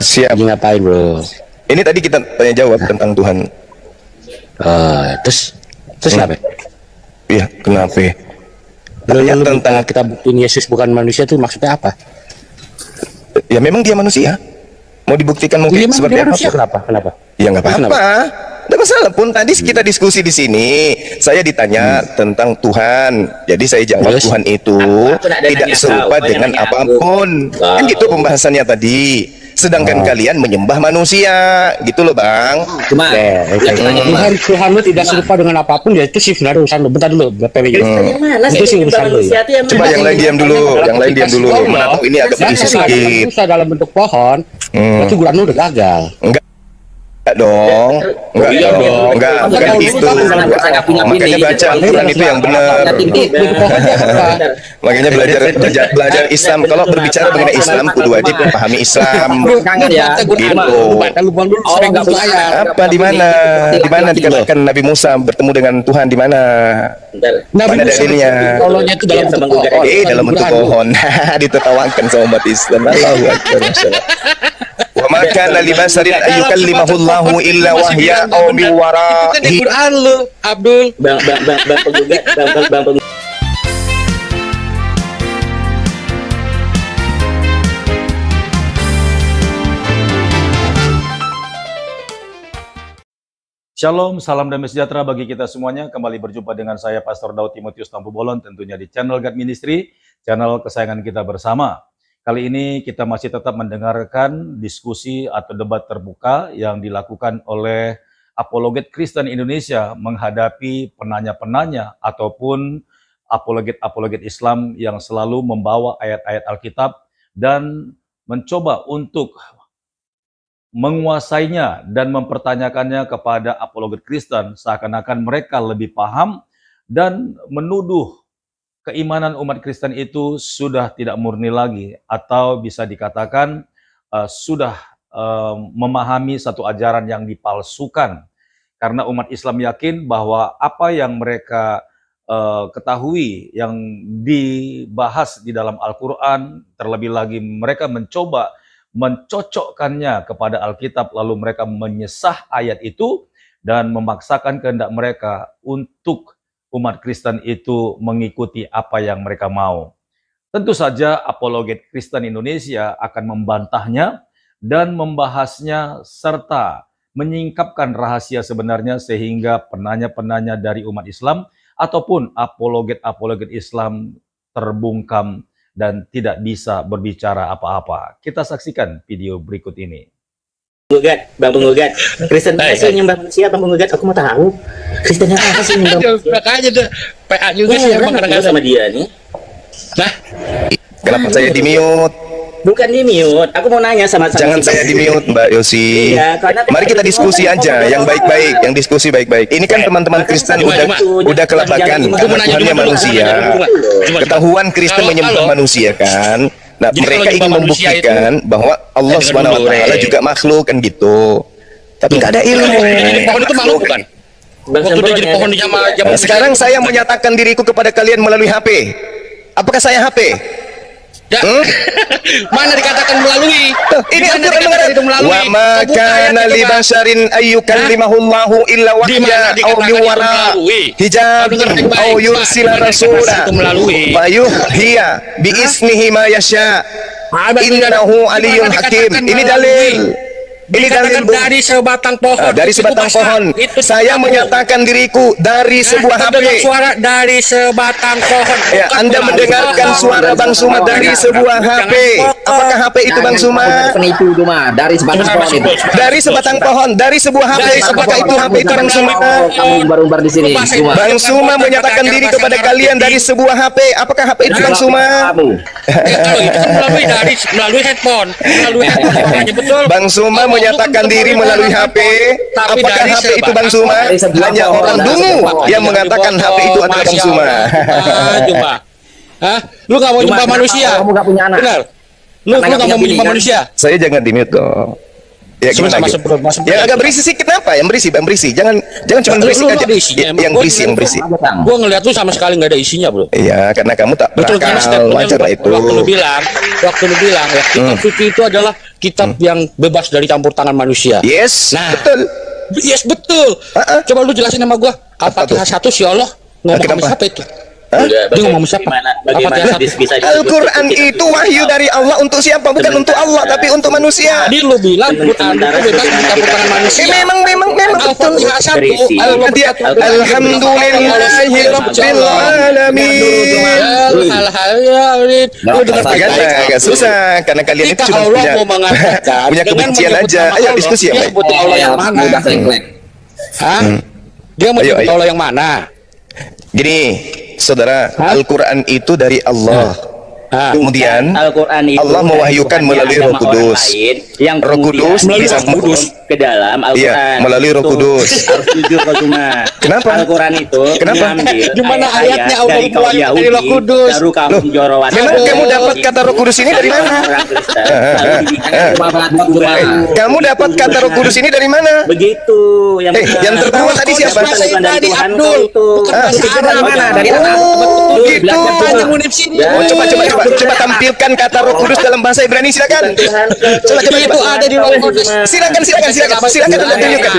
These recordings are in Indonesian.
Siap. Lagi ngapain, bro? Ini tadi kita tanya jawab tentang Tuhan. Terus kenapa? Iya, kenapa? Tanya Tanya tentang kita buktiin Yesus bukan manusia itu maksudnya apa? Ya memang dia manusia. Mau dibuktikan mungkin Iya, seperti dia apa? manusia, kenapa? Ya nggak Kenapa? apa-apa. Nggak masalah pun. Tadi kita diskusi di sini, saya ditanya tentang Tuhan. Jadi saya jawab Terus? Tuhan itu tidak serupa dengan apapun. Kan gitu pembahasannya tadi. Sedangkan kalian menyembah manusia, gitu loh bang. Cuma Tuhan lu tidak serupa dengan apapun, ya itu sih sebenarnya urusan lu. Bentar dulu, PW. yang mana Itu sih urusan lu. manusia itu yang Coba mana? yang lain diam dulu, yang lain diam dulu. Mana tahu ini agak berisi sedikit. Bisa dalam bentuk pohon, berarti Quran lu udah gagal. Enggak dong, enggak Iya dong, dong. enggak, Kamu bukan kan itu. saya nggak punya Makanya bini, baca gitu. Al-Quran itu yang benar. Bentuk pohon dia apa? Makanya belajar Islam. Kalau berbicara mengenai Islam, kudu wajib memahami Islam. Kangen ya. Gitu. Lu bang dulu sering nggak butuh punya ayat. Apa di mana? Di mana dikatakan Nabi Musa bertemu dengan Tuhan di mana? Nabi Mana Musa dalilnya? Allahnya itu dalam bentuk pohon. Dalam bentuk pohon. Ditertawakan sama umat Islam. Allahu Akbar. Wa ma kana li basarin ayyukallimahullahu illa wahya aw min Itu wara'i. Quran lu, Abdul. Bang penggugat, bang penggugat. Shalom, salam damai sejahtera bagi kita semuanya. Kembali berjumpa dengan saya Pastor Daud Timotius Tampu Bolon, tentunya di channel God Ministry, channel kesayangan kita bersama. Kali ini kita masih tetap mendengarkan diskusi atau debat terbuka yang dilakukan oleh apologet Kristen Indonesia menghadapi penanya-penanya ataupun apologet Islam yang selalu membawa ayat-ayat Alkitab dan mencoba untuk menguasainya dan mempertanyakannya kepada apologet Kristen seakan-akan mereka lebih paham dan menuduh keimanan umat Kristen itu sudah tidak murni lagi atau bisa dikatakan sudah memahami satu ajaran yang dipalsukan, karena umat Islam yakin bahwa apa yang mereka ketahui yang dibahas di dalam Al-Quran, terlebih lagi mereka mencoba mencocokkannya kepada Alkitab, lalu mereka menyesah ayat itu dan memaksakan kehendak mereka untuk umat Kristen itu mengikuti apa yang mereka mau. Tentu saja apologet Kristen Indonesia akan membantahnya dan membahasnya serta menyingkapkan rahasia sebenarnya sehingga penanya-penanya dari umat Islam ataupun apologet Islam terbungkam dan tidak bisa berbicara apa-apa. Kita saksikan video berikut ini. Bang penggugat. Kristen apa sih nyembah manusia, bang penggugat? Aku mau tahu. Kristen apa sih nyembah manusia? Makanya deh, PA juga sih emang kadang-kadang sama dia nih. Nah, Kenapa saya di-mute? Bukan di mute. Aku mau nanya sama Jangan saya di-mute, Mbak Yosi. Iya, karena Mari kita diskusi aja yang baik-baik, yang diskusi baik-baik. Ini kan teman-teman Kristen udah kelabakan karena Tuhannya manusia. Ketahuan Kristen menyembah manusia kan. Nah, Jadi mereka kalau ingin nyembah manusia membuktikan bahwa Allah Subhanahu wa taala juga makhluk kan gitu. Tapi nggak ada ilmu. jadi pohon itu makhluk bukan? Waktu dia jadi pohon di zaman Sekarang saya menyatakan diriku kepada kalian melalui HP. Apakah saya HP? ya. Mana dikatakan melalui? Ini Di mana Al-Quran dikatakan itu melalui? Wa ma Oh, bukan ayat kana itu, li Bang. basharin ayyukallimahullahu illa Di mana wahya aw dikatakan min itu wara melalui? hijab Dengar baik-baik, aw Pak. yursila Di mana rasula dikatakan itu melalui? fayuhhiya bi ismihi ma yasha innahu aliyyun Di mana hakim. dikatakan Ini melalui? dalil. Ini Dikatakan dalil, Bu. dari sebatang pohon. Dari Itu sebatang bukan pohon. sah. Itu Saya satu. menyatakan diriku dari sebuah HP. Terdengar suara dari sebatang pohon. Ya, Bukan Anda melalui mendengarkan pohon. suara Bang Suma dari sebuah HP. Apakah HP itu Bang Suma? Penipu itu mah dari sebatang pohon itu. Dari sebatang pohon, dari sebuah HP. Dari Apakah itu HP itu Bang Suma? Kamu umbar-umbar di sini. Cuma Bang Suma menyatakan diri kepada kalian dari sebuah HP. Apakah HP itu Bang Suma? kamu. Kalau itu kan melalui handphone, makanya betul. Bang Suma menyatakan diri melalui HP. Tapi Apakah dari HP itu Bang sebatang Suma? Dari sebuah Hanya pohon, orang dari dungu sebuah pohon. yang mengatakan HP itu adalah Bang Suma. Coba. Hah? Lu gak mau Cuma nyembah kenapa manusia? kamu gak punya anak? Benar. Lu Karena gak mau punya bini, menyembah kan? manusia? Saya jangan di-mute dong. Ya, gimana Masa gitu? Yang agak berisi sedikit apa? Yang berisi. Jangan cuma berisik aja. Yang berisi. Gua ngeliat lu sama sekali nggak ada isinya, bro. Iya, karena kamu tak Betul, karena berakal, statementnya wajar lah itu. waktu lu bilang ya kitab suci itu adalah kitab yang bebas dari campur tangan manusia. Yes, Nah. betul. Yes, betul. Coba lu jelasin sama gua. Apa tuh? Al-Fatihah 1 si Allah ngomong sama Kenapa? siapa itu? Udah, Dia ngomong siapa? Bagaimana Al-Fatihah bisa disebut Al-Quran seperti itu wahyu dari Allah untuk siapa? Bukan untuk Allah, tapi untuk manusia. Tadi lu bilang Quran itu bebas dari campur tangan manusia. Memang betul. Al-Fatihah 1. Berisi. Alhamdulillahirabbil alamin. Lu dengar Agak susah karena kalian itu Ketika cuma Allah mau mengatakan punya dengan kebencian menyebut aja. nama Ayo Allah, diskusi yang dia baik. sebut Allah yang mana? Hah? Dia mau Ayo, nyebut ayo. Allah yang mana? Gini, saudara, Hah? Al-Quran itu dari Allah. Kemudian Al-Quran itu Allah mewahyukan bukan melalui agama Roh Kudus. orang lain yang Roh Kudus kemudian bisa disambung ke dalam Al-Quran. Iya, melalui Roh Itu Kudus. Harus jujur kau cuma. Kenapa? Al-Quran itu Kenapa? mengambil Gimana ayatnya Allah dari kaum mulai dari Yahudi, Roh Kudus? baru kaum Jorowati. Memang kamu dapat kata Roh Kudus ini dari mana? Orang Kristen, lalu dibikin Kamu dapat kata Roh Kudus ini dari mana? begitu yang yang tertua tadi siapa? Bukan dari Tuhan kau Abdul. itu. Bukan bahasa Arab. Mana? Dari Oh, gitu. Belajar munif sini. Oh, coba tampilkan kata Roh Kudus dalam bahasa Ibrani, silakan. Coba. Itu ada di Roh Kudus. Silakan Anda tunjukkan.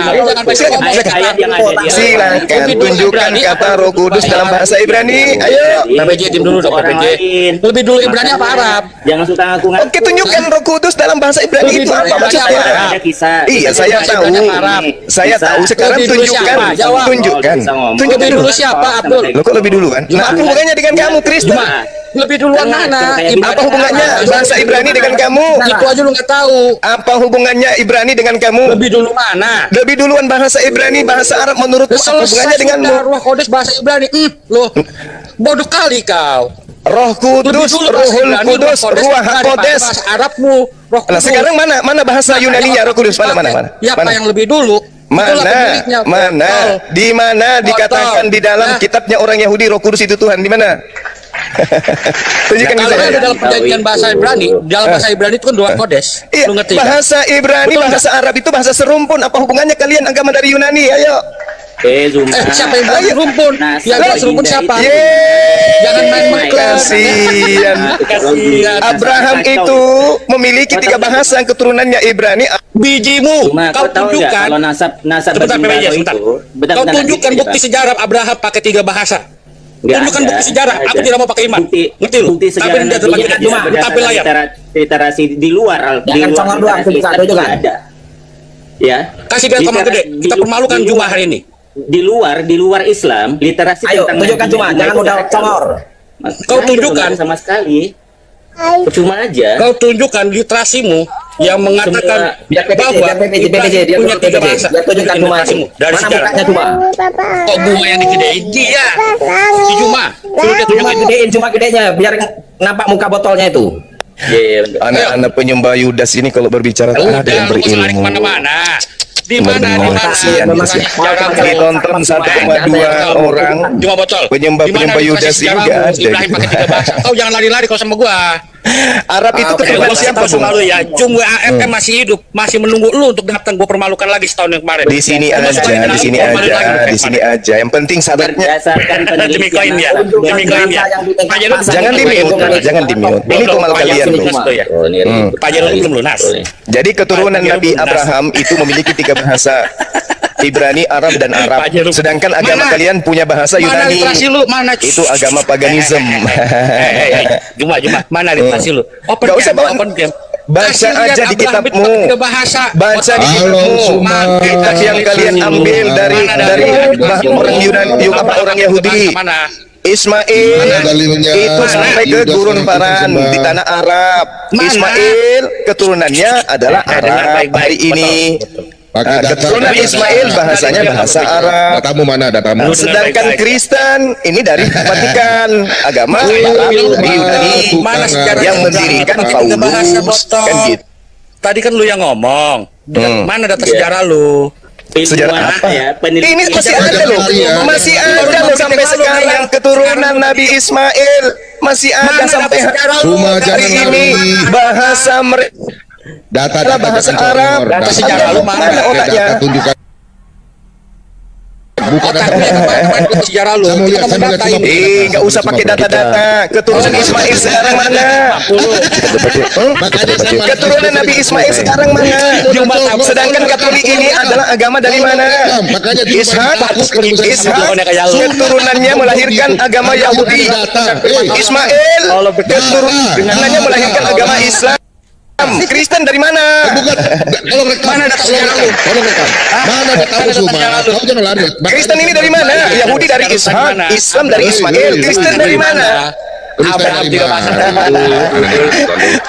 Ayat yang ada di Silakan tunjukkan kata Roh Kudus dalam bahasa Ibrani. Ayo. PPJ tim dulu dong, Orang PPJ. lain. Lebih dulu Ibrani apa Arab? Jangan suka ngaku-ngaku. Oke, tunjukkan Roh Kudus dalam bahasa Ibrani itu apa maksudnya? Ada kisah. Iya, saya tahu. Saya tahu. Sekarang Lebih dulu tunjukkan. siapa? Jawab. Tunjukkan. Lebih dulu siapa, Abdul? Lo kok lebih duluan? Nah, apa hubungannya dengan kamu, Kristen? Lebih duluan mana? Apa hubungannya bahasa Ibrani dengan kamu? Itu aja lu nggak tahu. Apa hubungannya Ibrani dengan kamu? Lebih dulu mana? Lebih duluan bahasa Ibrani, bahasa Arab menurutmu apa hubungannya denganmu? Ruh Kudus bahasa Ibrani. Loh, bodoh kali kau. Roh Kudus, Rohul Kudus, Ruah HaKodes. Bahasa Arabmu, Roh Nah, Kudus. sekarang mana bahasa Yunaninya Roh Kudus? Mana? Siapa yang lebih dulu? Itulah pemiliknya. Mana? Di mana dikatakan di dalam Nah. kitabnya orang Yahudi Roh Kudus itu Tuhan? Di mana? Tunjukkan Kalau saya. ada dalam perjanjian bahasa Ibrani, dalam bahasa Ibrani itu kan dua kodes. Iya, Lu ngerti? Kan? bahasa Ibrani, Betul bahasa Arab itu bahasa serumpun. Apa hubungannya kalian agama dari Yunani? Ayo. Zuma. Siapa yang bilang rumpun? Yang bilang rumpun siapa? Jangan main mengklaim. Kasihan. Kasihan. Abraham itu memiliki 3 bahasa keturunannya Ibrani. Bijimu, Cuma kau tahu nggak tunjukkan. kalau nasab Sebentar, berbicara PPJ, sebentar. itu, Kau tunjukkan bukti sejarah Abraham pakai 3 bahasa. Tunjukkan bukti sejarah. Aku tidak mau pakai iman. Ngerti lu? Bukti Tapi sejarah dia terbagi cuma tapi layar. literasi di luar congor doang, tunjukkan. ada. Ya. Kasih biar kamar gede. Kita permalukan Juma hari ini. Di luar Islam, literasi Ayo, tentang tunjukkan Nabi cuma, Muhammad jangan itu udah ada. congor. Kau tunjukkan. Sama sekali. Cuma aja. Kau tunjukkan literasimu yang mengatakan Biar PPJ, bahwa biar PPJ, dia punya dulu 3 PPJ. bahasa. Dia tunjukkan cuma Literasimu dari mana sejarah. mukanya cuma. Kok gua yang digedein dia? Si Juma. Suruh dia Cuma tunjukin. gedein, cuma gedenya biar nampak muka botolnya itu. Iya, betul. Anak-anak penyembah Yudas ini kalau berbicara tak ada yang Udah, lu lari berilmu. kemana-mana. Di mana? Benar-benar kasihan, kasihan. Ditonton 1,2 orang Cuma botol. penyembah Yudas ini nggak ada. Ibrahim pakai 3 bahasa. Kau jangan lari-lari kau sama gua. Arab itu keturunan siapa, Bung? Lalu ya, Jum WAFM masih hidup, masih menunggu lu untuk datang. Gua permalukan lagi setahun yang kemarin. Di sini aja, di sini aja. Yang penting sadarnya. Berdasarkan Demi koin penelitian dia. aku. Demi koin dia. Pak Jarod Jangan di-mute, jangan di-mute. Ini tuh malah kalian tuh. Oh, ini Pak Jarod belum lunas. Jadi keturunan Nabi Abraham itu memiliki 3 bahasa. Ibrani, Arab, dan Arab. Sedangkan agama Mana? kalian punya bahasa Mana Yunani. literasi lu? Mana? Itu agama paganisme. Juma. Mana literasi lu? Open Nggak usah camp, bawa. open camp. Baca Kasih lihat aja di Abraham kitabmu. itu pakai 3 bahasa. Baca di kitabmu. Kitab yang kalian ambil dari orang Yunani, orang Yahudi. Mana? Ismail itu sampai ke gurun Paran di tanah Arab. Ismail keturunannya adalah Arab hari ini. Keturunan Ismail bahasanya bahasa Arab. Datamu mana datamu? Sedangkan Kristen ini dari Vatikan, agama Arab Yunani Mana sejarah yang mendirikan Paulus. Kan gitu. Tadi kan lu yang ngomong. Mana data sejarah lu? Sejarah apa? Ya, Ini masih ada loh, masih ada loh sampai sekarang keturunan Nabi Ismail masih ada sampai Cuma hari jangan ini lari. bahasa mereka. Data Adalah bahasa Arab. Data sejarah lu mana? Otaknya. Data tunjukkan. Bukan data. Otaknya kemarin data sejarah lu. Saya mau lihat, Kita saya mau data lihat. ini. Nggak usah pakai data-data. Keturunan Ismail sekarang mana? Makanya saya Keturunan Nabi Ismail sekarang mana? Sedangkan Katolik ini adalah agama dari mana? Makanya Ishak keturunannya melahirkan agama Yahudi. Ismail keturunannya melahirkan agama Islam. Kristen dari mana? bukan kalau rekam Mana data sejarah lu? tolong rekam mana data semua kau jangan lari. Kristen ini dari mana? Yahudi dari Ishak, Islam dari Ismail. Kristen dari mana? Abraham tiga bahasa tadi.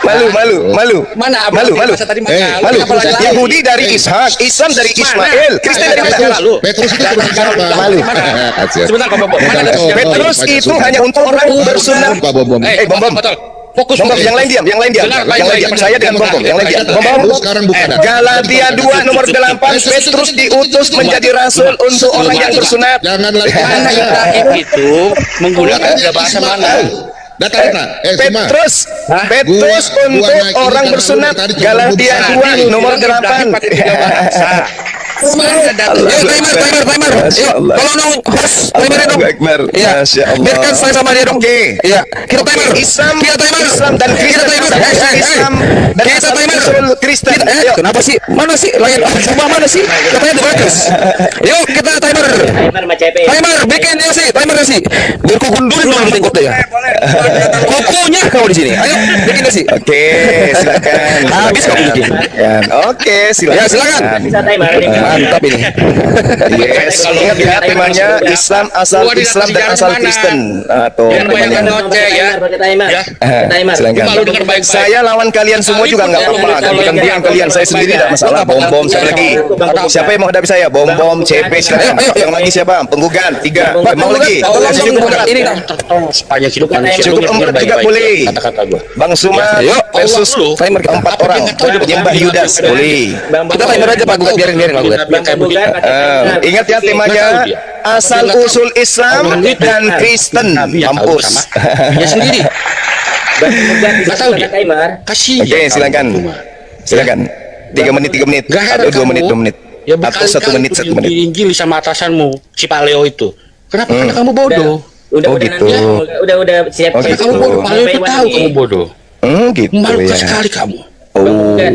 Malu. Mana Malu. Abraham tiga bahasa tadi mana? Malu. Kenapa lagi? Yahudi dari Ishak, Islam dari Ismail. Kristen dari mana? Sejarah lu. Petrus itu terus siapa? Malu. Sebentar Pak Bom. Mana data sejarah? Petrus itu hanya untuk orang bersunnah. Pak Bom. Bom. Fokus. Bom, yang lain diam. Saya dengan Bom. Yang lain diam. Bom. Sekarang bukan data. Galatia 2 nomor 8, Petrus diutus menjadi rasul untuk orang yang bersunat. Jangan lari. Mana Ibrahim itu menggunakan tiga bahasa mana? Data. Semua. Petrus untuk orang bersunat. Galatia 2 nomor 8. Mana data? Timer. Kalau dong, host, timer dong. Akbar. Iya. Masya Allah. Biarkan saya sama dia dong. Oke. Iya. Kita timer. Islam, Kita timer. Islam dan Kristen. Kita timer. Islam dan Kita asal timer. usul Kristen. Ayo. Kenapa sih? Mana sih? Lain coba mana sih? Katanya dibagus. Yuk kita timer. Timer sama CP. Timer, bikin ya sih, timer ya sih. Biar ku gundurin dulu tingkatnya ya. Kukunya kau di sini. Ayo, bikin ya sih. Oke, silakan. Habis kamu bikin. Oke, silakan. Ya, silakan. Bisa timer ini. Mantap ini. Yes, ingat ya temanya Islam asal Islam dan asal Kristen. Atau Yang temanya. ngoceh ya. Pakai timer. Ya. Pakai timer. Silakan. Cuma lu dengar baik-baik. Saya lawan kalian semua juga nggak apa-apa. Bukan bilang kalian, saya sendiri tidak masalah. Bom, siapa lagi? Siapa yang mau hadapi saya? Bom, CP, silakan. Yang lagi siapa? Penggugat 3. Mau lagi? Sini penggugat. Ini Sepanjang hidup manusia. Cukup lu dengar 4 juga baik-baik boleh. Kata-kata gua. Bang Suma Ayo, versus timer kita. 4 orang. Penyembah Yudas boleh. Kita timer aja Pak Gugat, biarin Pak Gugat. Ingat ya temanya asal usul Islam dan Kristen. Mampus. Dia sendiri. Nggak tahu dia. Timer. Kasih. Oke, silakan. Silakan. 3 menit. Gak heran 2 menit, 2 menit. Ya Atau 1 menit, 1 menit. diinggili sama atasanmu, si Pak Leo itu. Kenapa? Karena kamu bodoh. Udah Oh, udah gitu. nanti udah siap. Oh, Karena gitu. kamu bodoh. Pak Leo itu tahu kamu bodoh. Gitu Memalukan ya. sekali kamu. Udah.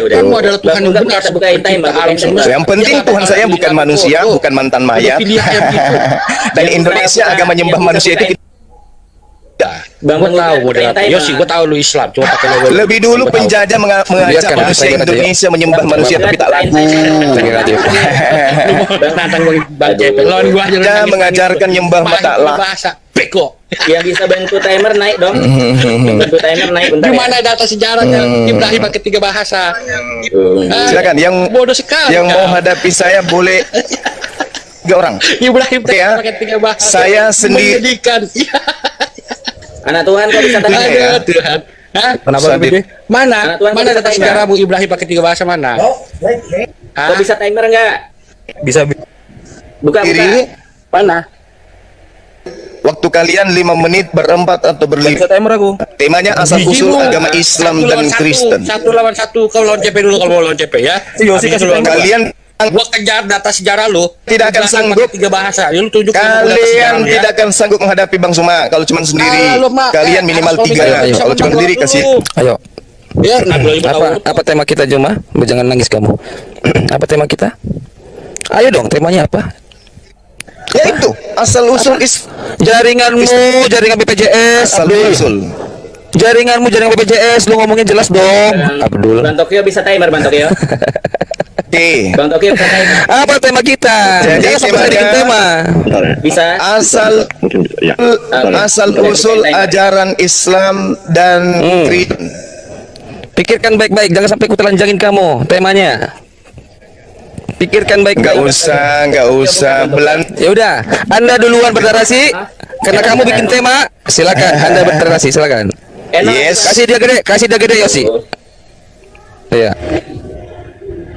Kamu adalah Tuhan yang benar. Kita bukain timer. Alam semesta. Yang penting Tuhan saya bukan manusia, bukan mantan mayat. Pilihannya begitu. Dan Indonesia agama nyembah manusia itu tidak. Bang Gue tahu moderator. Yosi, gue tahu lu Islam. Coba pakai logo. Lebih dulu penjajah mengajak Biarkan, manusia biarkan aja. Indonesia menyembah manusia tapi tak laku. Lu nantang gue Bang JP. Lawan gue aja. Dia mengajarkan nyembah tak laku. Bahasa. Beko. Yang bisa bantu timer naik dong. Bantu timer naik bentar. Di mana data sejarahnya Ibrahim pakai 3 bahasa? Silakan yang Bodoh sekali. yang mau hadapi saya boleh 3 orang. Ibrahim Oke ya. pakai 3 bahasa. Saya sendiri- Menyedihkan. Iya. Anak Tuhan kok bisa timer? ya. Aduh Tuhan. Hah? Kenapa Sadit. begitu? Mana? Anak Tuhan Mana bisa data timer. sejarahmu Ibrahim pakai 3 bahasa mana? Kok bisa timer enggak? Bisa Buka. Kiri, Mana? waktu kalian 5 menit berempat atau berlima. bisa timer aku. Temanya asal usul agama Islam dan Kristen. 1 lawan 1. Kau lawan CP dulu kalau mau lawan CP ya. Yosi Habis kasih itu lawan timer. gua. Kalian Gua kejar data sejarah lu. Tidak akan Ibrahim sanggup. pakai 3 bahasa. Ya lu tunjuk Kalian tidak akan sanggup menghadapi Bang Suma kalau cuma sendiri. Kalian minimal 3. Kalau cuma sendiri kasih. Ayo. Ya, nah, Apa tema kita Juma? Jangan nangis kamu. Apa tema kita? Ayo dong, temanya apa? Ya itu asal usul Jaringan BPJS. asal usul. Jaringan BPJS, lu ngomongin jelas dong. Abdul. Bang Tokyo bisa timer Bang Tokyo. Oke. Bang Tokyo bisa timer. Apa tema kita? Jadi Jangan sampai bikin tema. Bisa. Asal usul ajaran Islam dan Kristen. Pikirkan baik-baik, jangan sampai ku telanjangin kamu temanya. Pikirkan Nggak baik-baik. usah Ya udah, Anda duluan bernarasi karena kamu bikin tema. Silakan, Anda bernarasi, silakan. Enak. Yes. Kasih dia gede Yosi. Iya.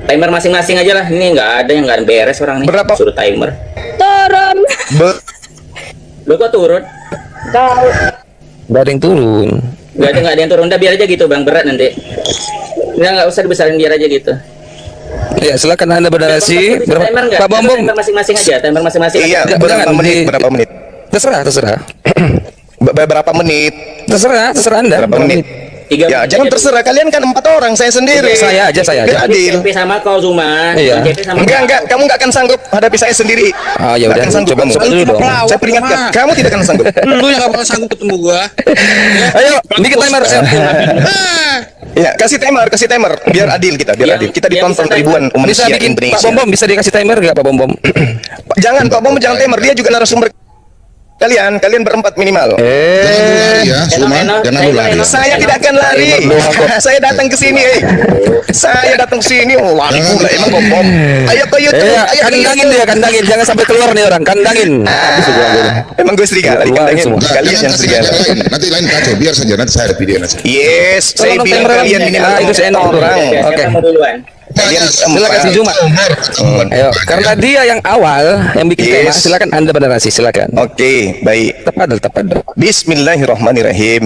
Timer masing-masing aja lah. Ini nggak ada yang nggak beres orang nih. Berapa? Suruh timer. Be- Lu kok turun? Garing turun. Nggak ada yang turun. Udah biar aja gitu bang, berat nanti. Nggak usah dibesarin, biar aja gitu. Ya, silakan Anda bernarasi. Timer nggak? Pak Bom Bom. Timer masing-masing aja, timer masing-masing. Iya, Jangan berapa menit? di- Berapa menit? Terserah. Berapa menit? Terserah Anda. Berapa menit? 3 Ya, menit jangan aja. terserah, kalian kan 4 orang, saya sendiri. Saya aja. Biar adil. CP sama kau Zuma. Iya. CP sama Enggak, kamu nggak akan sanggup hadapi saya sendiri. Ah, ya Nggak udah. akan sanggup Coba kamu. dulu dong. Saya peringatkan, kamu tidak akan sanggup. Lu yang gak bakal sanggup ketemu gua. Ayo, bikin timer. Ya, kasih timer, biar adil kita, biar Yang- adil. Kita yang ditonton bisa ribuan Bisa manusia bikin Pak Indonesia. Bom Bom, bisa dikasih timer nggak Pak Bom Bom? Jangan, Pak Bom, jangan timer. Dia juga narasumber. Kalian Jangan berempat minimal. lu lari ya, Suma. Jangan lu lari ya. Saya tidak akan lari. Saya datang ke sini. Saya datang ke sini. Oh, lari pula emang Bom Bom. Ayo ke YouTube. Iya, Ayo ke kandangin YouTube. dia, kandangin. Jangan sampai keluar nih orang, kandangin. Emang gue serigala Keluar dikandangin. semua. Nggak, Kalian jangan yang kasih serigala. yang lain. Nanti lain kacau. Biar saja. Nanti saya ada video nanti. Yes, saya Tolong bilang timer kalian ini. minimal. Ah, itu saya enak. orang. Oke. Siapa mau duluan? Kalian Silakan si Juma. Ayo, karena dia yang awal yang bikin tema, Yes. silakan Anda bernarasi, silakan. Oke, baik. Tepat. Bismillahirrahmanirrahim.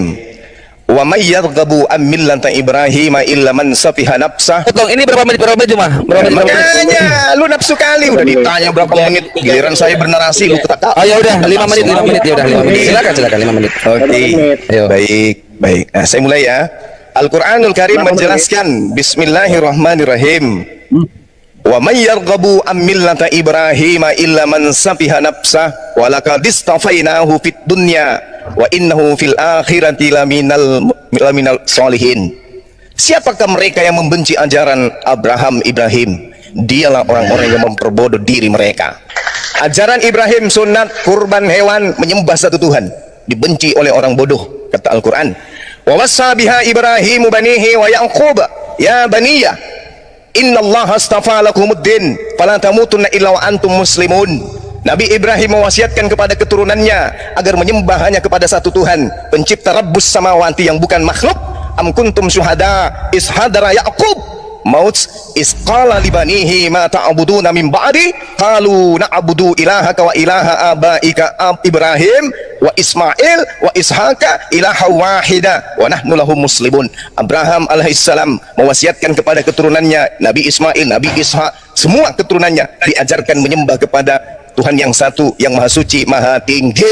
Wa may yarghabu an millati Ibrahim illa man safiha nafsah. Potong ini berapa menit Juma? Berapa menit? Makanya lu nafsu kali udah ditanya berapa menit, giliran saya bernarasi lu kata. Oh ya udah, 5 menit ya udah 5 menit. Silakan 5 menit. Oke. Ayo. Baik. Nah, saya mulai ya. Al-Qur'anul Karim menjelaskan Bismillahirrahmanirrahim. Wa may yarghabu an millati Ibrahim illa man safiha nafsah wa laqad istafainahu fid dunya wa innahu fil akhirati laminal solihin. Siapakah mereka yang membenci ajaran Abraham Ibrahim? Dialah orang-orang yang memperbodoh diri mereka. Ajaran Ibrahim, sunat, kurban hewan, menyembah satu Tuhan, dibenci oleh orang bodoh, kata Al-Quran. Wa wassa biha Ibrahimu banihi wa Ya'qub ya baniya innallaha astafa lakumuddin fala tamutunna illa wa antum muslimun. Nabi Ibrahim mewasiatkan kepada keturunannya agar menyembah hanya kepada satu Tuhan, pencipta Rabbus samawati yang bukan makhluk. Am kuntum syuhada is hadara Ya'qub maut isqala libanihi ma ta'buduna min ba'di qalu na'budu ilahaka wa ilaha abaika Ibrahim wa Ismail wa Ishaqa ilaha wahida wa nahnu lahu muslimun. Abraham alaihissalam mewasiatkan kepada keturunannya Nabi Ismail, Nabi Ishak, semua keturunannya diajarkan menyembah kepada Tuhan yang satu, yang maha suci, maha tinggi.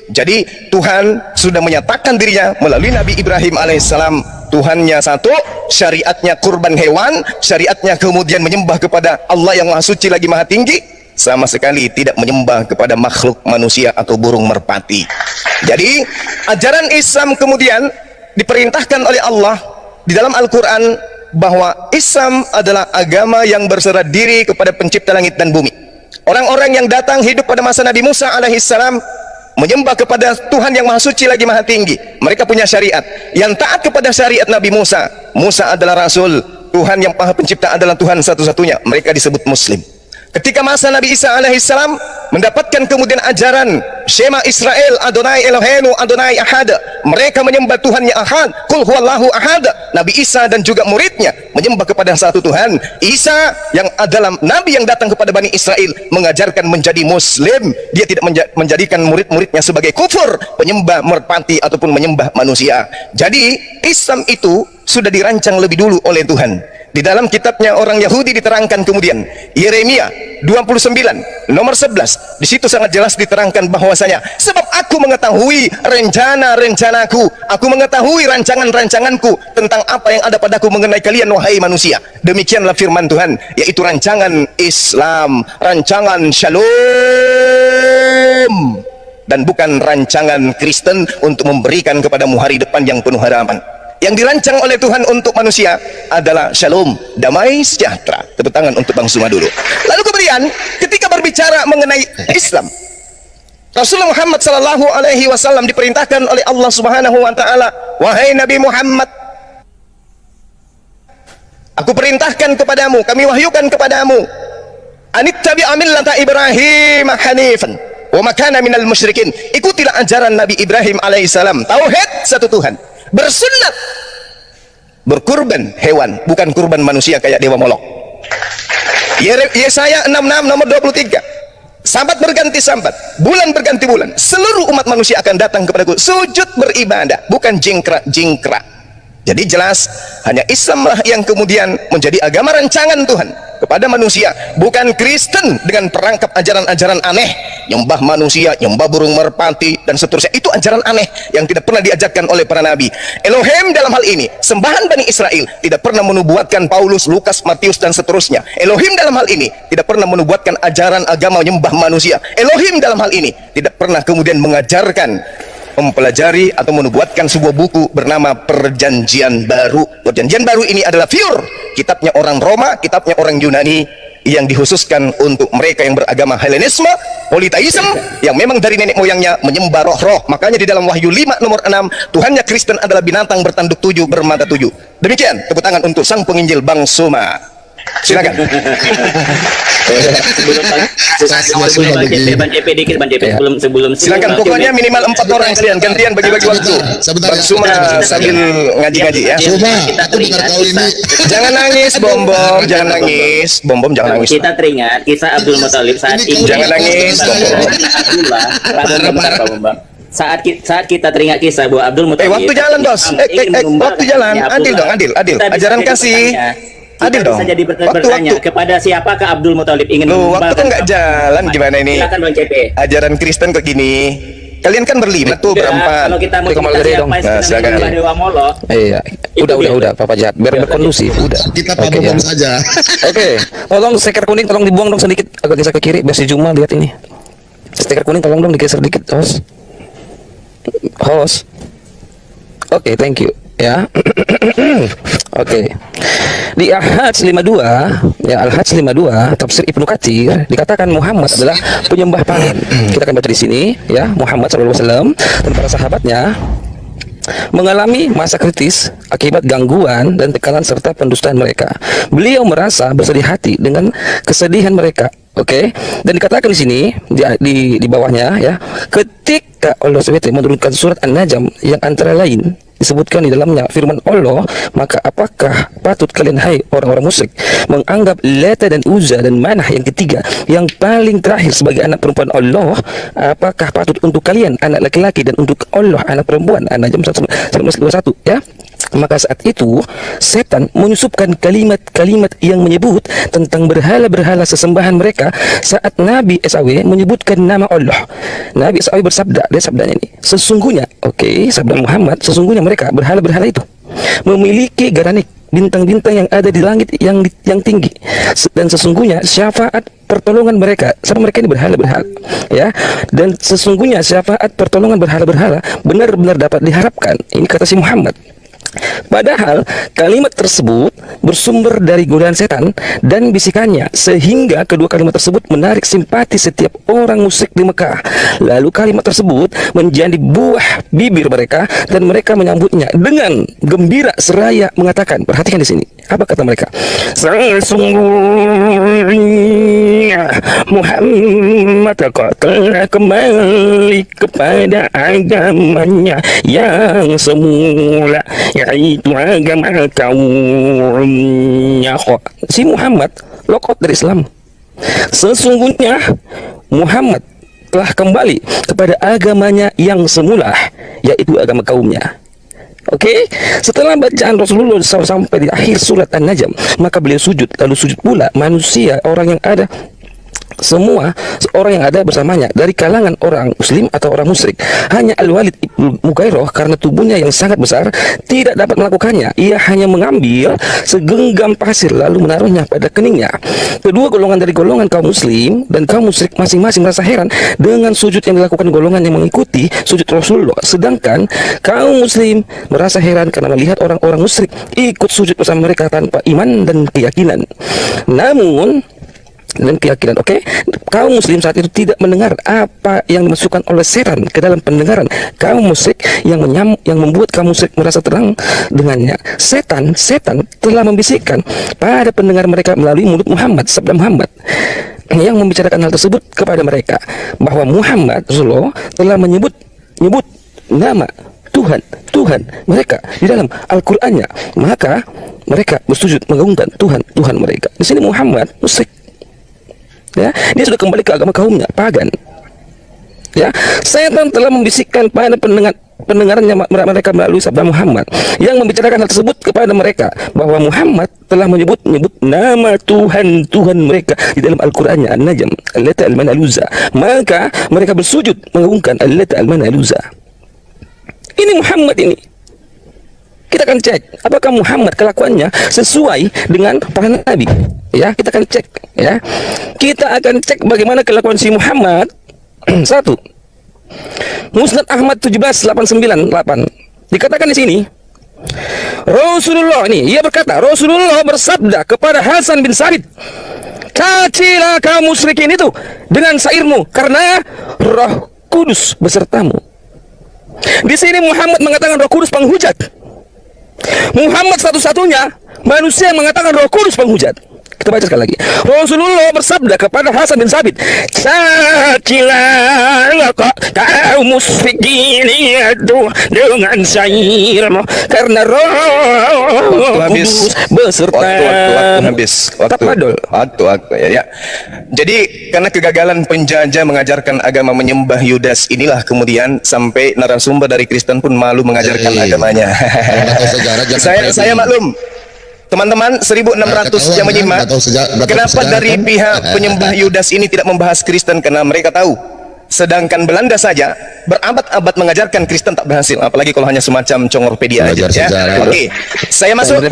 Jadi Tuhan sudah menyatakan dirinya melalui Nabi Ibrahim alaihissalam, Tuhannya satu, syariatnya kurban hewan, syariatnya kemudian menyembah kepada Allah yang maha suci lagi maha tinggi, sama sekali tidak menyembah kepada makhluk manusia atau burung merpati. Jadi ajaran Islam kemudian diperintahkan oleh Allah di dalam Al-Quran bahwa Islam adalah agama yang berserah diri kepada pencipta langit dan bumi. Orang-orang yang datang hidup pada masa Nabi Musa alaihissalam menyembah kepada Tuhan yang maha suci lagi maha tinggi. Mereka punya syariat yang taat kepada syariat Nabi Musa. Musa adalah Rasul, Tuhan yang maha pencipta adalah Tuhan satu-satunya. Mereka disebut Muslim. Ketika masa Nabi Isa alaihissalam mendapatkan kemudian ajaran Shema Israel, Adonai Eloheinu, Adonai Ahad, mereka menyembah Tuhannya Ahad, Kul huwallahu Ahad. Nabi Isa dan juga muridnya menyembah kepada satu Tuhan. Isa yang adalah Nabi yang datang kepada Bani Israel mengajarkan menjadi Muslim. Dia tidak menjadikan murid-muridnya sebagai kufur, penyembah merpati ataupun menyembah manusia. Jadi Islam itu sudah dirancang lebih dulu oleh Tuhan. Di dalam kitabnya orang Yahudi diterangkan kemudian Yeremia 29 nomor 11, di situ sangat jelas diterangkan bahwasanya sebab aku mengetahui rencana-rencanaku, aku mengetahui rancangan-rancanganku tentang apa yang ada padaku mengenai kalian wahai manusia. Demikianlah firman Tuhan, yaitu rancangan Islam, rancangan Shalom, dan bukan rancangan Kristen untuk memberikan kepadamu hari depan yang penuh harapan. Yang dirancang oleh Tuhan untuk manusia adalah shalom, damai sejahtera. Tepuk tangan untuk Bang Suma dulu. Lalu kemudian ketika berbicara mengenai Islam, Rasulullah Muhammad sallallahu alaihi wasallam diperintahkan oleh Allah Subhanahu wa taala, wahai Nabi Muhammad, aku perintahkan kepadamu, kami wahyukan kepadamu, anittabi'a millata Ibrahim hanifan wa ma kana minal musyrikin. Ikutilah ajaran Nabi Ibrahim alaihissalam, tauhid satu Tuhan, bersunat, berkurban hewan, bukan kurban manusia kayak dewa Molok. Yesaya 66 nomor 23, Sabat berganti sabat, bulan berganti bulan. Seluruh umat manusia akan datang kepadaku, sujud beribadah, bukan jingkrak-jingkrak. Jadi jelas, hanya Islamlah yang kemudian menjadi agama rancangan Tuhan kepada manusia, bukan Kristen dengan perangkap ajaran-ajaran aneh, nyembah manusia, nyembah burung merpati, dan seterusnya. Itu ajaran aneh yang tidak pernah diajarkan oleh para nabi. Elohim dalam hal ini, sembahan Bani Israel, tidak pernah menubuatkan Paulus, Lukas, Matius, dan seterusnya. Elohim dalam hal ini, tidak pernah menubuatkan ajaran agama nyembah manusia. Elohim dalam hal ini, tidak pernah kemudian mengajarkan, mempelajari atau menubuatkan sebuah buku bernama Perjanjian Baru. Perjanjian Baru ini adalah pure kitabnya orang Roma, kitabnya orang Yunani, yang dikhususkan untuk mereka yang beragama Helenisme, politeisme, yang memang dari nenek moyangnya menyembah roh-roh. Makanya di dalam Wahyu 5 nomor 6, Tuhannya Kristen adalah binatang bertanduk 7, bermata 7. Demikian, tepuk tangan untuk sang penginjil Bang Suma. Silakan. sebelum Silakan, pokoknya minimal 4 orang kalian gantian bagi-bagi waktu. Bang Suma sambil ngaji-ngaji ya. Suma, aku dengar kau ini. Jangan nangis, Bom, jangan nangis. Bom, jangan nangis. Kita teringat kisah Abdul Muthalib saat ini. Jangan nangis, Bang. Saat kita teringat kisah bahwa Abdul Muthalib. Waktu jalan, Bos. Waktu jalan. Adil dong, adil. Ajaran kasih. Adil dong. Jadi bertanya kepada siapakah Abdul Muthalib ingin waktu kan nggak jalan, gimana ini? Silakan Bang CP. Ajaran Kristen kok gini. Kalian kan berlima tuh, berempat. Kalau kita mau silakan. Dewa Molo. Iya. Udah, Papa Jahat. Biar berkondusif, udah. Kita Pak Bom saja. Oke. Tolong stiker kuning tolong dibuang dong sedikit, agak geser ke kiri biar si Juma lihat ini. Stiker kuning tolong dong digeser dikit, host. Oke, thank you. Ya. Oke. Di Al-Hajj 52, ya Al-Hajj 52, tafsir Ibnu Katsir dikatakan Muhammad adalah penyembah panen. Kita akan baca di sini, ya, Muhammad SAW dan para sahabatnya mengalami masa kritis akibat gangguan dan tekanan serta pendustaan mereka. Beliau merasa bersedih hati dengan kesedihan mereka. Oke, dan dikatakan di sini di bawahnya, ya, ketika Allah SWT menurunkan surat An-Najm yang antara lain disebutkan di dalamnya firman Allah, maka apakah patut kalian hai orang-orang musyrik menganggap Lata dan Uzza dan Manah yang ketiga yang paling terakhir sebagai anak perempuan Allah? Apakah patut untuk kalian anak laki-laki dan untuk Allah anak perempuan? An-Najm 1:21, ya. Maka saat itu setan menyusupkan kalimat-kalimat yang menyebut tentang berhala-berhala sesembahan mereka saat Nabi SAW menyebutkan nama Allah. Nabi SAW bersabda, dia sabdanya ini, sesungguhnya, sabda Muhammad, sesungguhnya mereka berhala-berhala itu memiliki garanik bintang-bintang yang ada di langit yang tinggi, dan sesungguhnya syafaat pertolongan mereka sama mereka ini berhala-berhala, ya, dan sesungguhnya syafaat pertolongan berhala-berhala benar-benar dapat diharapkan. Ini kata si Muhammad. Padahal kalimat tersebut bersumber dari godaan setan dan bisikannya, sehingga kedua kalimat tersebut menarik simpati setiap orang musyrik di Mekah. Lalu kalimat tersebut menjadi buah bibir mereka dan mereka menyambutnya dengan gembira seraya mengatakan, perhatikan di sini, apa kata mereka? Sesungguhnya Muhammad telah kembali kepada agamanya yang semula, yaitu agama kaumnya. Si Muhammad lokot dari Islam. Sesungguhnya Muhammad telah kembali kepada agamanya yang semula, yaitu agama kaumnya. Setelah bacaan Rasulullah SAW sampai di akhir surat An-Najm, maka beliau sujud, lalu sujud pula manusia, orang yang ada, semua orang yang ada bersamanya dari kalangan orang muslim atau orang musyrik. Hanya Al-Walid Ibnu Mughirah karena tubuhnya yang sangat besar tidak dapat melakukannya. Ia hanya mengambil segenggam pasir lalu menaruhnya pada keningnya. Kedua golongan dari golongan kaum muslim dan kaum musyrik masing-masing merasa heran dengan sujud yang dilakukan golongan yang mengikuti sujud Rasulullah, sedangkan kaum muslim merasa heran karena melihat orang-orang musyrik ikut sujud bersama mereka tanpa iman dan keyakinan. Kaum muslim saat itu tidak mendengar apa yang dimasukkan oleh setan ke dalam pendengaran kaum musyrik yang membuat kaum musyrik merasa terang dengannya. Setan telah membisikkan pada pendengar mereka melalui mulut Muhammad, sabda Muhammad, yang membicarakan hal tersebut kepada mereka, bahwa Muhammad Rasulullah telah menyebut nama Tuhan mereka di dalam Al-Qur'annya. Maka mereka bersujud mengagungkan Tuhan mereka. Di sini Muhammad musyrik. Ya, dia sudah kembali ke agama kaumnya, pagan. Ya, setan telah membisikkan pada pendengarannya mereka melalui sabda Muhammad yang membicarakan hal tersebut kepada mereka, bahwa Muhammad telah menyebut nama Tuhan mereka di dalam Al-Qur'annya, An-Najm, Allata al-Manaluza. Maka mereka bersujud mengagungkan Allata al-Manaluza. Ini Muhammad ini. Kita akan cek apakah Muhammad kelakuannya sesuai dengan para nabi. Ya, kita akan cek. Ya, kita akan cek bagaimana kelakuan si Muhammad. Satu, Musnad Ahmad 17898 dikatakan di sini, Rasulullah ini, ia berkata, Rasulullah bersabda kepada Hasan bin Sabit, cacilah kaum musyrikin itu dengan syairmu, karena Roh Kudus besertamu. Di sini Muhammad mengatakan Roh Kudus penghujat. Muhammad satu-satunya manusia yang mengatakan Roh Kudus penghujat. Kita baca sekali lagi. Rasulullah bersabda kepada Hasan bin Sabit, cacilah kaum musyrikin itu dengan syairmu, karena Roh Kudus beserta. Waktu habis. Waktu ya. Jadi karena kegagalan penjajah mengajarkan agama menyembah Yudas, inilah kemudian sampai narasumber dari Kristen pun malu mengajarkan agamanya. Saya maklum. Teman-teman 1600 yang menyimak, kenapa dari pihak penyembah Yudas ini tidak membahas Kristen? Karena mereka tahu, sedangkan Belanda saja berabad-abad mengajarkan Kristen tak berhasil, apalagi kalau hanya semacam congorpedia aja, ya. Oke, saya masuk,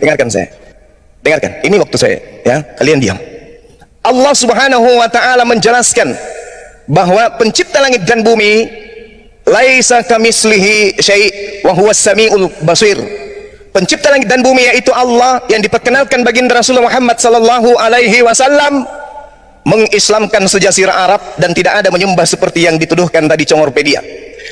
dengarkan saya, dengarkan, ini waktu saya, ya, kalian diam. Allah Subhanahu wa Ta'ala menjelaskan bahwa pencipta langit dan bumi, laisa kamislihi syai' wa huwas samiul basir. Pencipta langit dan bumi yaitu Allah, yang diperkenalkan baginda Rasulullah Muhammad sallallahu alaihi wasallam mengislamkan sejazirah Arab, dan tidak ada menyembah seperti yang dituduhkan tadi congorpedia.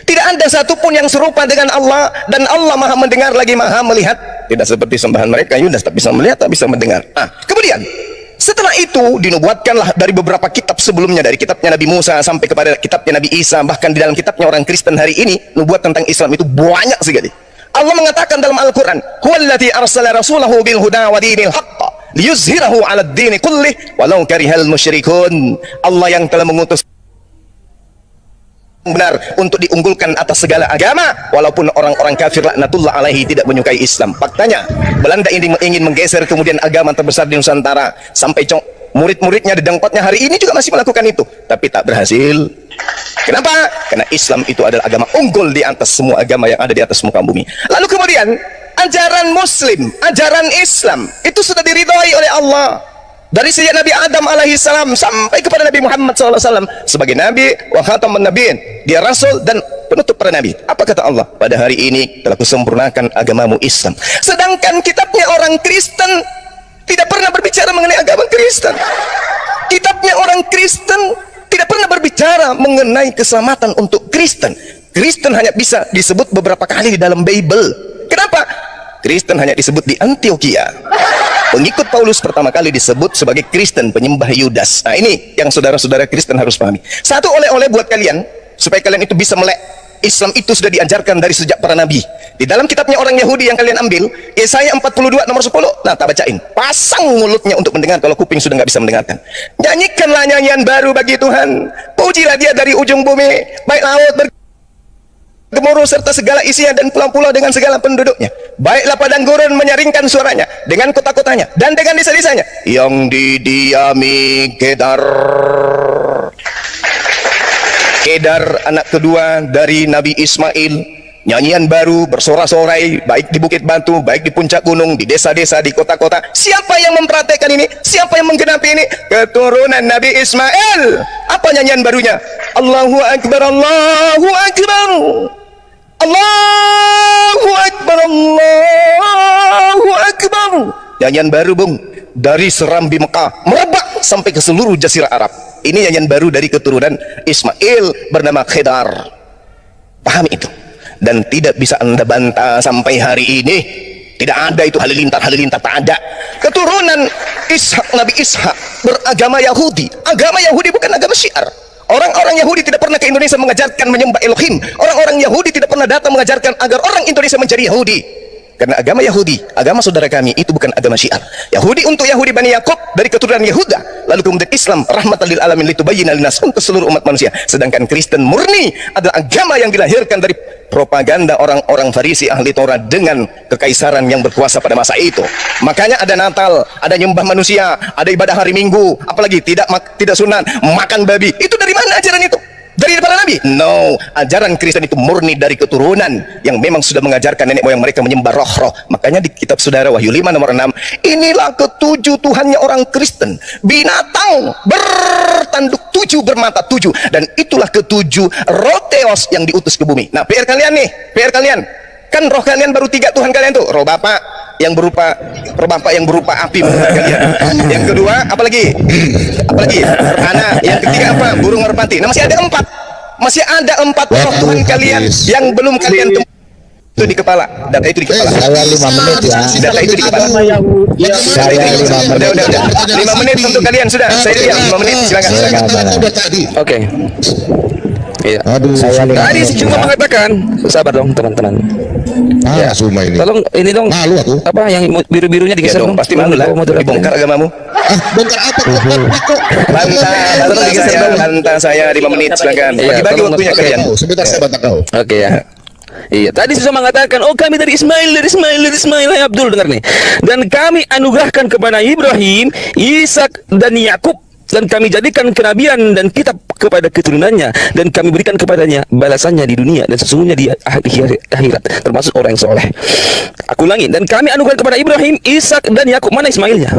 Tidak ada satupun yang serupa dengan Allah, dan Allah Maha mendengar lagi Maha melihat. Tidak seperti sembahan mereka Yudas, tak bisa melihat, tak bisa mendengar. Kemudian setelah itu dinubuatkanlah dari beberapa kitab sebelumnya, dari kitabnya Nabi Musa sampai kepada kitabnya Nabi Isa, bahkan di dalam kitabnya orang Kristen hari ini nubuat tentang Islam itu banyak sekali. Allah mengatakan dalam Al-Quran, huwallazi arsala rasulahu bil huda wa dinil haqq liyuzhirahu 'ala ad-din kullih walau karihal musyrikun. Allah yang telah mengutus benar untuk diunggulkan atas segala agama, walaupun orang-orang kafir laknatullah alaihi tidak menyukai Islam. Faktanya Belanda ingin menggeser kemudian agama terbesar di Nusantara, sampai murid-muridnya di Dengkotnya hari ini juga masih melakukan itu, tapi tak berhasil. Kenapa? Karena Islam itu adalah agama unggul di atas semua agama yang ada di atas muka bumi. Lalu kemudian ajaran Muslim, ajaran Islam itu sudah diridhoi oleh Allah dari sejak Nabi Adam alaihissalam sampai kepada Nabi Muhammad SAW sebagai Nabi wa khatamun nabiin, dia Rasul dan penutup para Nabi. Apa kata Allah? Pada hari ini telah kusempurnakan agamamu Islam. Sedangkan kitabnya orang Kristen tidak pernah berbicara mengenai agama Kristen. Kitabnya orang Kristen tidak pernah berbicara mengenai keselamatan untuk Kristen. Kristen hanya bisa disebut beberapa kali di dalam Bible. Kenapa? Kristen hanya disebut di Antioquia. Pengikut Paulus pertama kali disebut sebagai Kristen, penyembah Yudas. Nah, ini yang saudara-saudara Kristen harus pahami. Satu oleh-oleh buat kalian, supaya kalian itu bisa melek. Islam itu sudah diajarkan dari sejak para nabi. Di dalam kitabnya orang Yahudi yang kalian ambil, Yesaya 42 nomor 10. Nah, tak bacain. Pasang mulutnya untuk mendengar kalau kuping sudah nggak bisa mendengarkan. Nyanyikanlah nyanyian baru bagi Tuhan. Pujilah dia dari ujung bumi, baik laut bergemuruh serta segala isinya, dan pulau-pulau dengan segala penduduknya. Baiklah padang gurun menyaringkan suaranya dengan kota-kotanya dan dengan desa-desanya yang didiami Kedar. Kedar anak kedua dari Nabi Ismail. Nyanyian baru bersorak-sorai, baik di Bukit Batu, baik di puncak gunung, di desa-desa, di kota-kota. Siapa yang mempraktekkan ini? Siapa yang menggenapi ini? Keturunan Nabi Ismail. Apa nyanyian barunya? Allahu Akbar, Allahu Akbar, Allahu Akbar, Allahu Akbar. Nyanyian baru, Bung, dari Serambi Mekah merebak sampai ke seluruh jazirah Arab. Ini nyanyian baru dari keturunan Ismail bernama Kedar. Pahami itu. Dan tidak bisa anda bantah sampai hari ini. Tidak ada itu halilintar tak ada. Keturunan Ishak, Nabi Ishak beragama Yahudi. Agama Yahudi bukan agama Syiar. Orang-orang Yahudi tidak pernah ke Indonesia mengajarkan menyembah Elohim. Orang-orang Yahudi tidak pernah datang mengajarkan agar orang Indonesia menjadi Yahudi. Karena agama Yahudi, agama saudara kami itu bukan agama Syiah. Yahudi untuk Yahudi Bani Yakub dari keturunan Yehuda. Lalu kemudian Islam rahmatan lil alamin litubayyana linnas untuk seluruh umat manusia. Sedangkan Kristen murni adalah agama yang dilahirkan dari propaganda orang-orang Farisi ahli Taurat dengan kekaisaran yang berkuasa pada masa itu. Makanya ada Natal, ada nyembah manusia, ada ibadah hari Minggu, apalagi tidak sunat, makan babi. Itu dari mana ajaran itu? Dari para nabi? No, ajaran Kristen itu murni dari keturunan yang memang sudah mengajarkan nenek moyang mereka menyembah roh-roh. Makanya di kitab saudara Wahyu 5 nomor 6, inilah ketujuh Tuhannya orang Kristen, binatang bertanduk 7 bermata 7, dan itulah ketujuh roh Theos yang diutus ke bumi. Nah, PR kalian nih, PR kalian kan roh kalian baru 3 Tuhan kalian tuh, roh Bapa yang berupa api menurut kalian. Yang kedua apalagi roh anak. Yang ketiga apa? Burung merpati. Nah, masih ada 4 roh Tuhan kalian yang belum kalian temukan. Itu di kepala, data itu di kepala. Saya 5 menit ya. Data itu di kepala. Saya 5 menit. Udah. 5 menit untuk kalian sudah. Saya diam 5 menit, silakan. Udah tadi. Oke. Iya. Aduh, Tadi cuma mengatakan, sabar dong teman-teman. ya Suma ini. Tolong ini dong. Malu aku. Apa yang biru-birunya Ya digeser dong, dong? pasti malu lah. Dibongkar agamamu. Bongkar apa kok? Bantah saya 5 menit, silakan. Iya, Bagi-bagi tolong, waktunya oke. kalian. Sebentar saya bantah kau. Oke ya. Iya, tadi susah mengatakan, oh kami dari Ismail, Hai Abdul, dengar nih. Dan kami anugerahkan kepada Ibrahim, Ishak dan Yakub, dan kami jadikan kenabian dan kitab kepada keturunannya, dan kami berikan kepadanya balasannya di dunia dan sesungguhnya di akhirat, termasuk orang yang soleh. Aku ulangi, dan kami anugerahkan kepada Ibrahim, Ishak dan Yakub. Mana Ismailnya?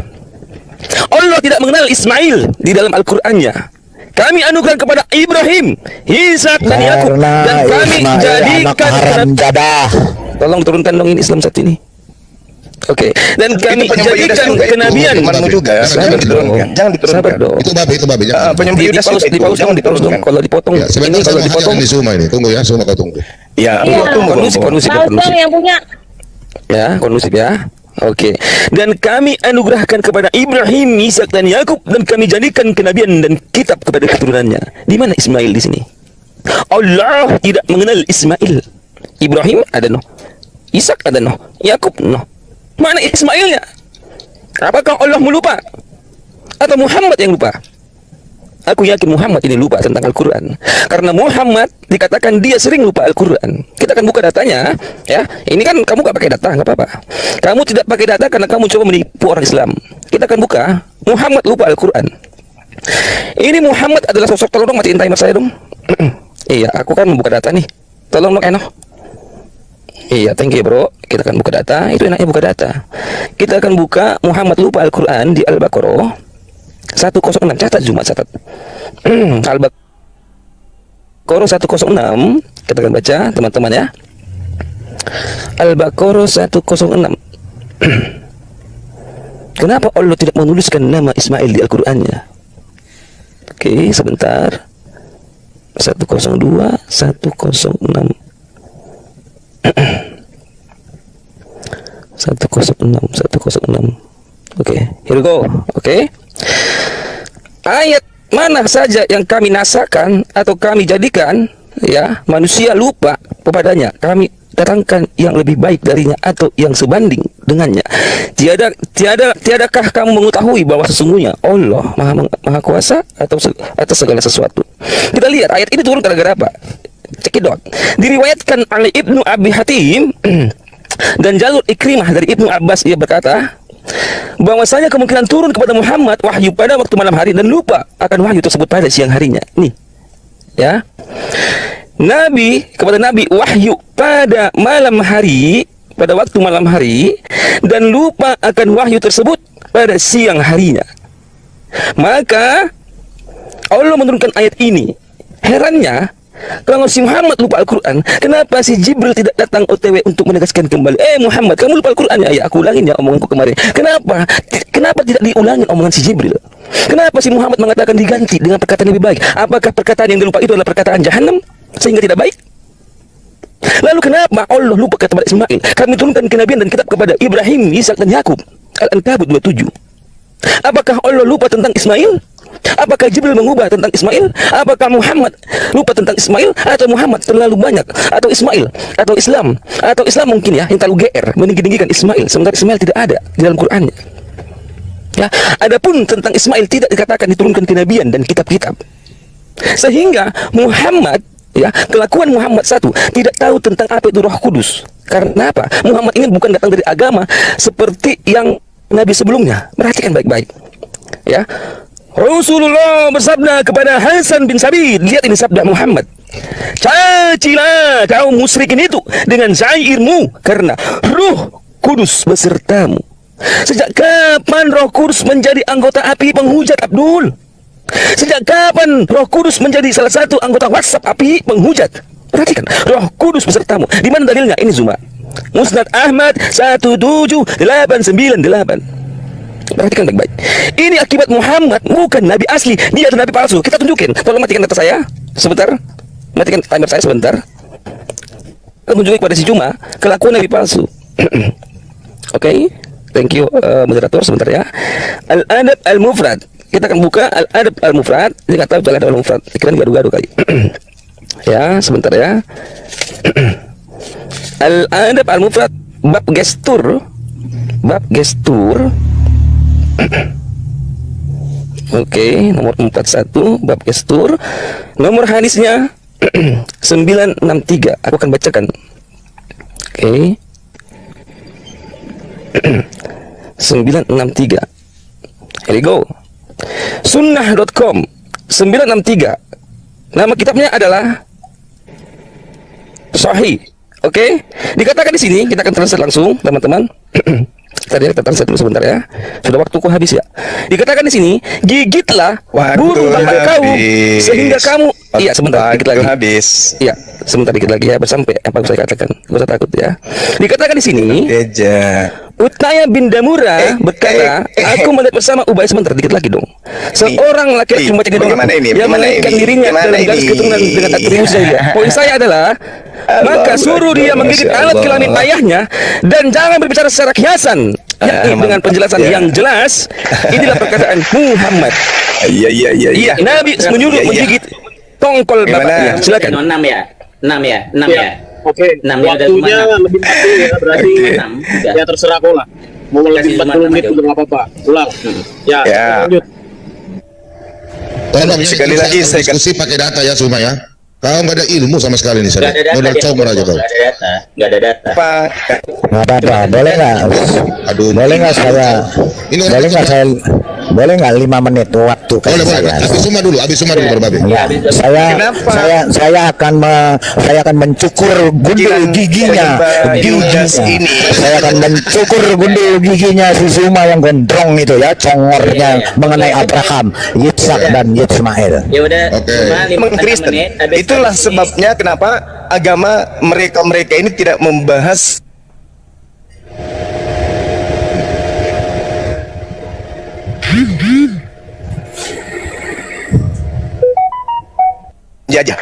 Allah tidak mengenal Ismail di dalam Al-Qur'annya. Kami anugerahkan kepada Ibrahim, Ishak dan Yakub, dan kami jadikan tolong turunkan dong ini Islam satu ini. Oke, dan kami jadikan kenabian. Temanmu juga, jangan diturunkan. Jangan Sabar diturunkan. dong. Itu babe. Penyembah Yudas juga itu, jangan diturunkan. Kalau dipotong, Ya, ini sebentar kalau saya mau dipotong, hadirkan di Suma ini. Tunggu ya, Suma kau tunggu. Ya, Iya. tunggu. kondusif. yang punya. Ya, kondusif ya. Oke. Dan kami anugerahkan kepada Ibrahim, Ishak dan Yakub, dan kami jadikan kenabian dan kitab kepada keturunannya. Di mana Ismail di sini? Allah tidak mengenal Ismail. Ibrahim ada no, Ishak ada no, Yakub no. Mana Ismailnya? Apakah Allah melupa? Atau Muhammad yang lupa? Aku yakin Muhammad ini lupa tentang Al-Quran. Karena Muhammad dikatakan dia sering lupa Al-Quran. Kita akan buka datanya, ya. Ini kan kamu gak pakai data, nggak apa-apa. Kamu tidak pakai data karena kamu coba menipu orang Islam. Kita akan buka, Muhammad lupa Al-Quran. Ini Muhammad adalah sosok, tolong dong matiin timer saya dong. Iya, aku kan membuka data nih. Tolong dong Eno. Iya, thank you bro. Kita akan buka data. Itu enaknya buka data. Kita akan buka Muhammad lupa Al-Quran di Al-Baqarah 106. Catat Jumat, catat. Al-Baqarah 106. Kita akan baca teman-teman ya. Al-Baqarah 106. Kenapa Allah tidak menuliskan nama Ismail di Al-Qur'annya? Oke, sebentar. 102 106 106. Oke, here we go. Oke. Ayat mana saja yang kami nasakan atau kami jadikan ya manusia lupa kepadanya, kami datangkan yang lebih baik darinya atau yang sebanding dengannya. Tiadakah kamu mengetahui bahwa sesungguhnya Allah maha kuasa atas segala sesuatu. Kita lihat ayat ini turun gara-gara apa? Cekidot. Diriwayatkan oleh Ibnu Abi Hatim dan jalur Ikrimah dari Ibnu Abbas, ia berkata bahwasanya kemungkinan turun kepada Muhammad wahyu pada waktu malam hari dan lupa akan wahyu tersebut pada siang harinya. Nih, ya. Kepada Nabi wahyu pada malam hari, pada waktu malam hari, dan lupa akan wahyu tersebut pada siang harinya. Maka Allah menurunkan ayat ini. Herannya, kalau si Muhammad lupa Al-Quran, kenapa si Jibril tidak datang OTW untuk menegaskan kembali? Muhammad, kamu lupa Al-Quran ya? Aku ulangin ya omonganku kemarin. Kenapa tidak diulangin omongan si Jibril? Kenapa si Muhammad mengatakan diganti dengan perkataan yang lebih baik? Apakah perkataan yang dilupa itu adalah perkataan Jahannam sehingga tidak baik? Lalu kenapa Allah lupa kepada Ismail? Kami turunkan kenabian dan kitab kepada Ibrahim, Ishak dan Yakub. Al-Ankabut 27. Apakah Allah lupa tentang Ismail? Apakah Jibril mengubah tentang Ismail? Apakah Muhammad lupa tentang Ismail? Atau Muhammad terlalu banyak? Atau Ismail? Atau Islam? Atau Islam mungkin ya yang terlalu GR meninggi-tinggikan Ismail, sementara Ismail tidak ada di dalam Qur'annya. Ya, adapun tentang Ismail tidak dikatakan diturunkan kenabian dan kitab-kitab. Sehingga Muhammad, ya, kelakuan Muhammad satu tidak tahu tentang apa itu Roh Kudus. Karena apa? Muhammad ini bukan datang dari agama seperti yang nabi sebelumnya. Perhatikan baik-baik. Ya. Rasulullah bersabda kepada Hasan bin Sabit, lihat ini sabda Muhammad. Cacilah kaum musyrikin itu dengan zairmu karena Roh Kudus besertamu. Sejak kapan Roh Kudus menjadi anggota api penghujat, Abdul? Sejak kapan Roh Kudus menjadi salah satu anggota WhatsApp api penghujat? Perhatikan, Roh Kudus besertamu. Di mana dalilnya? Ini Zuma. Musnad Ahmad 17898. Perhatikan baik-baik. Ini akibat Muhammad, bukan nabi asli. Dia adalah nabi palsu. Kita tunjukin. Tolong matikan data saya sebentar. Matikan timer saya sebentar. Kita tunjukin kepada si Juma kelakuan nabi palsu. Oke. Thank you moderator, sebentar ya. Al-Adab Al-Mufrad. Kita akan buka Al-Adab Al-Mufrad. Ini kata Al-Adab Al-Mufrad. Kira gaduh-gaduh kali. Ya, sebentar ya. Al-Adab Al-Mufrad bab gestur. Bab gestur. Oke, nomor 41 bab gestur. Nomor hadisnya 963. Aku akan bacakan. Oke. 963. Here we go. Sunnah.com 963. Nama kitabnya adalah Sahih. Oke. Dikatakan di sini, kita akan translate langsung, teman-teman. Tadi kita translate dulu sebentar ya. Sudah waktuku habis ya. Dikatakan di sini, gigitlah burung bakau sehingga kamu. Iya, sebentar dikit lagi. Habis. Iya, sebentar dikit lagi ya, bersampai apa yang saya katakan. Gak usah takut ya. Dikatakan di sini, Utaya bin Damura berkata, aku melihat bersama Ubay, sebentar dikit lagi dong. Seorang laki-laki membaca di dalam yang menaikkan dirinya dalam garis keturunan dengan atribusi saya. Poin saya adalah, maka suruh dia menggigit alat kelamin ayahnya dan jangan berbicara secara kiasan, yakni dengan penjelasan yang jelas. Inilah perkataan Muhammad. Iya, Nabi menyuruh menggigit tongkol bapaknya. Silakan. 6 ya. 6 ya. 6 ya. Oke, 6 ya, waktunya lebih 40 ya, berarti ya terserah kau lah. Mau lebih 40 menit juga nggak apa-apa. Ulang. Ya. Lanjut. Tolong Sekali lagi saya diskusi pakai data ya Suma ya. Kau nggak ada ilmu sama sekali nih Nggak ada saya. data. Modal comor aja kau. Nggak ada data. Pak, Nggak apa-apa, boleh nggak? Aduh. Boleh nggak saya? Ini Boleh nggak saya? Boleh nggak 5 menit waktu Boleh, kasih boleh. saya? Habis Suma dulu berbabe. Ya, Kenapa? saya akan mencukur gundul giginya, ini. Saya akan mencukur gundul giginya si Suma yang gondrong itu ya, congornya mengenai Abraham, Yitzhak dan Ismail. Ya udah, Oke. cuma 5 Kristen. menit. Habis Itulah ini. sebabnya kenapa agama mereka ini tidak membahas aja.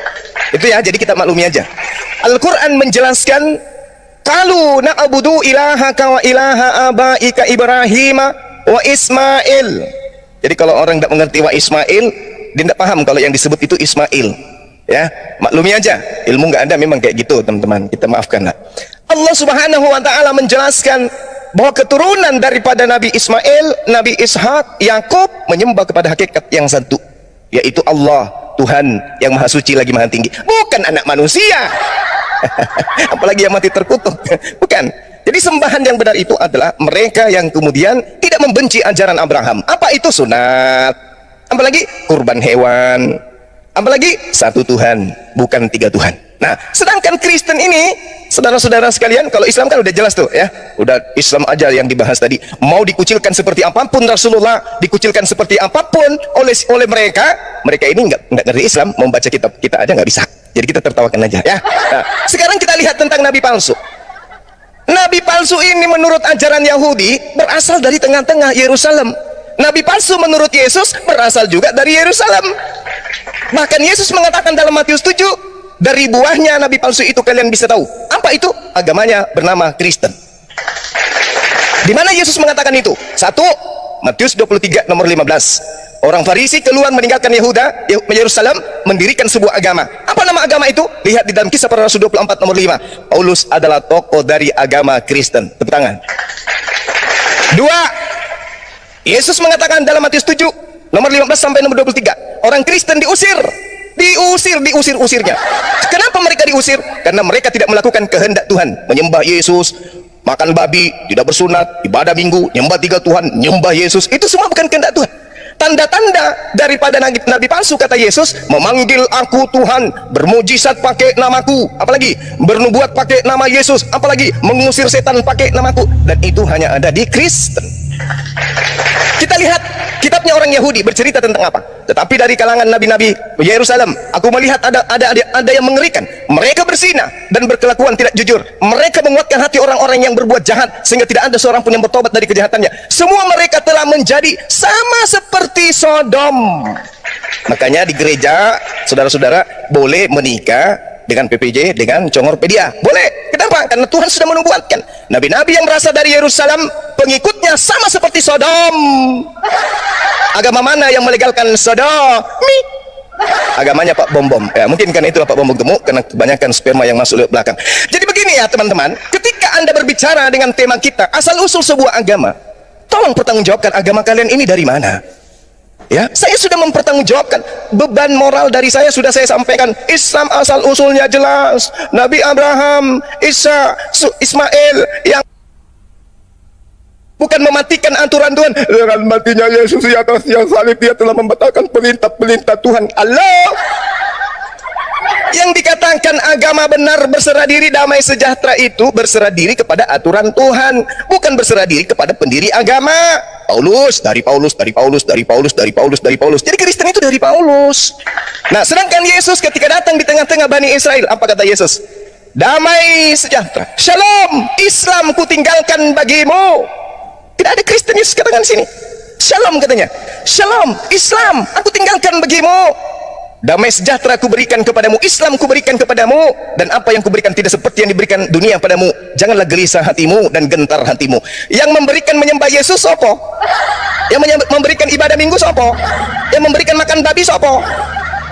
Itu ya, jadi kita maklumi aja. Al-Quran menjelaskan, kalau na'budu ilahaka wa ilaha abaika Ibrahim wa Ismail. Jadi kalau orang tidak mengerti wa Ismail, dia tidak paham kalau yang disebut itu Ismail. Ya, maklumi aja. Ilmu nggak ada memang kayak gitu, teman-teman. Kita maafkanlah. Allah Subhanahu wa taala menjelaskan bahwa keturunan daripada Nabi Ismail, Nabi Ishak, Yakub menyembah kepada hakikat yang satu, yaitu Allah, Tuhan yang maha suci lagi maha tinggi, bukan anak manusia. Apalagi yang mati terkutuk. Bukan. Jadi sembahan yang benar itu adalah mereka yang kemudian tidak membenci ajaran Abraham. Apa itu sunat? Apalagi kurban hewan. Apalagi satu Tuhan, bukan 3 Tuhan. Nah, sedangkan Kristen ini, saudara-saudara sekalian, kalau Islam kan udah jelas tuh ya, udah Islam aja yang dibahas tadi. Mau dikucilkan seperti apapun Rasulullah, dikucilkan seperti apapun oleh mereka ini nggak ngerti Islam, mau baca kitab kita aja nggak bisa. Jadi kita tertawakan aja ya. Nah, sekarang kita lihat tentang Nabi palsu. Nabi palsu ini menurut ajaran Yahudi berasal dari tengah-tengah Yerusalem. Nabi palsu menurut Yesus berasal juga dari Yerusalem. Bahkan Yesus mengatakan dalam Matius 7, dari buahnya Nabi palsu itu kalian bisa tahu. Apa itu? Agamanya bernama Kristen. Di mana Yesus mengatakan itu? 1, Matius 23 nomor 15. Orang Farisi keluar meninggalkan Yerusalem, mendirikan sebuah agama. Apa nama agama itu? Lihat di dalam Kisah Para Rasul 24 nomor 5. Paulus adalah tokoh dari agama Kristen. Tepuk tangan. 2. Yesus mengatakan dalam Matius 7 nomor 15 sampai nomor 23, orang Kristen diusirnya. Kenapa mereka diusir? Karena mereka tidak melakukan kehendak Tuhan, menyembah Yesus, makan babi, tidak bersunat, ibadah minggu, nyembah 3 Tuhan, nyembah Yesus. Itu semua bukan kehendak Tuhan. Tanda-tanda daripada nabi palsu, kata Yesus, memanggil aku Tuhan, bermujizat pakai namaku, apalagi bernubuat pakai nama Yesus, apalagi mengusir setan pakai namaku. Dan itu hanya ada di Kristen. Kita lihat kitabnya orang Yahudi bercerita tentang apa. Tetapi dari kalangan nabi-nabi Yerusalem, aku melihat ada yang mengerikan. Mereka berzina dan berkelakuan tidak jujur. Mereka menguatkan hati orang-orang yang berbuat jahat, sehingga tidak ada seorang pun yang bertobat dari kejahatannya. Semua mereka telah menjadi sama seperti Sodom. Makanya di gereja, saudara-saudara, boleh menikah dengan PPJ, dengan congorpedia. Boleh. Kenapa? Karena Tuhan sudah menubuatkan. Nabi-nabi yang berasal dari Yerusalem, pengikutnya sama seperti Sodom. Agama mana yang melegalkan sodomi? Agamanya Pak Bom-Bom. Ya, mungkin karena itulah Pak Bom-Bom gemuk, karena kebanyakan sperma yang masuk lewat belakang. Jadi begini ya teman-teman, ketika Anda berbicara dengan tema kita, asal-usul sebuah agama, tolong pertanggungjawabkan agama kalian ini dari mana. Ya, saya sudah mempertanggungjawabkan beban moral dari saya, sudah saya sampaikan. Islam asal usulnya jelas. Nabi Abraham, Isa, Ismail yang bukan mematikan aturan Tuhan. Dengan matinya Yesus di atas tiang salib, dia telah membatalkan perintah-perintah Tuhan Allah. Yang dikatakan agama benar, berserah diri, damai sejahtera, itu berserah diri kepada aturan Tuhan, bukan berserah diri kepada pendiri agama. Paulus, dari Paulus. Jadi Kristen itu dari Paulus. Nah, sedangkan Yesus ketika datang di tengah-tengah Bani Israel, apa kata Yesus? Damai sejahtera, Shalom, Islam ku tinggalkan bagimu. Tidak ada Kristen Yesus katakan di sini. Shalom katanya. Shalom, Islam aku tinggalkan bagimu. Damai sejahtera ku berikan kepadamu, Islam ku berikan kepadamu, dan apa yang ku berikan tidak seperti yang diberikan dunia padamu. Janganlah gelisah hatimu dan gentar hatimu. Yang memberikan menyembah Yesus sopo? Yang memberikan ibadah minggu sopo? Yang memberikan makan babi sopo?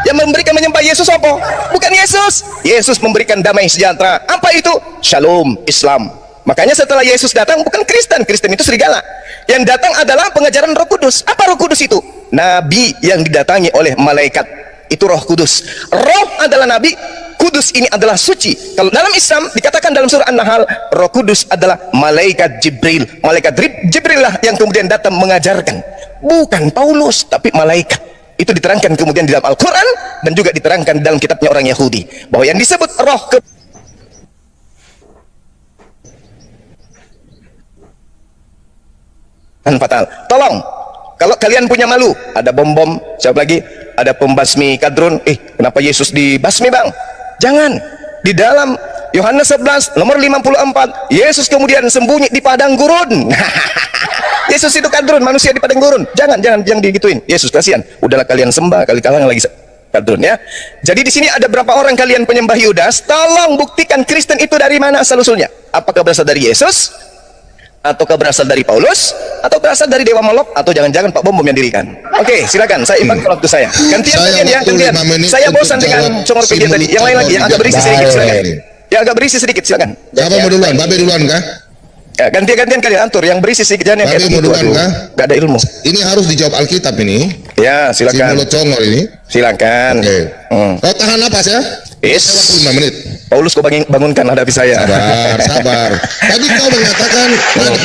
Yang memberikan menyembah Yesus sopo? Bukan Yesus. Yesus memberikan damai sejahtera. Apa itu? Shalom, Islam. Makanya setelah Yesus datang, bukan Kristen. Kristen itu serigala. Yang datang adalah pengajaran Roh Kudus. Apa Roh Kudus itu? Nabi yang didatangi oleh malaikat. Itu Roh Kudus. Roh adalah nabi, Kudus ini adalah suci. Kalau dalam Islam dikatakan dalam surah An-Nahl, Roh Kudus adalah malaikat Jibril. Malaikat Jibril lah yang kemudian datang mengajarkan. Bukan Paulus, tapi malaikat. Itu diterangkan kemudian di dalam Al-Quran, dan juga diterangkan dalam kitabnya orang Yahudi, bahwa yang disebut roh fatal. Tolong, kalau kalian punya malu, ada bom-bom, siapa lagi? Ada pembasmi kadrun. Kenapa Yesus dibasmi, Bang? Jangan. Di dalam Yohanes 11 nomor 54, Yesus kemudian sembunyi di padang gurun. Yesus itu kadrun, manusia di padang gurun. Jangan digituin. Yesus kasihan. Udahlah kalian sembah, kali-kali lagi kadrun ya. Jadi di sini ada berapa orang kalian penyembah Yudas? Tolong buktikan Kristen itu dari mana asal usulnya? Apakah berasal dari Yesus? Ataukah berasal dari Paulus, atau berasal dari Dewa Molok, atau jangan-jangan Pak Bom yang dirikan? Oke, silakan. Saya imbang waktu saya. Gantian ya, gantian. Saya bosan dengan congorpedia tadi. Yang lain lagi, yang agak berisi sedikit, silakan. Yang agak berisi sedikit, silakan. Siapa mau duluan? Babe duluan kah? Ya, gantian kalian atur. Yang berisi sedikit, jangan yang Babe mau duluan kah? Gak ada ilmu. Ini harus dijawab Alkitab ini. Ya, silakan. Si mulut congor ini. Silakan. Oke. Kau tahan napas ya? Waktu 5 menit. Paulus kau bangunkan hadapi saya. Sabar. Tadi kau mengatakan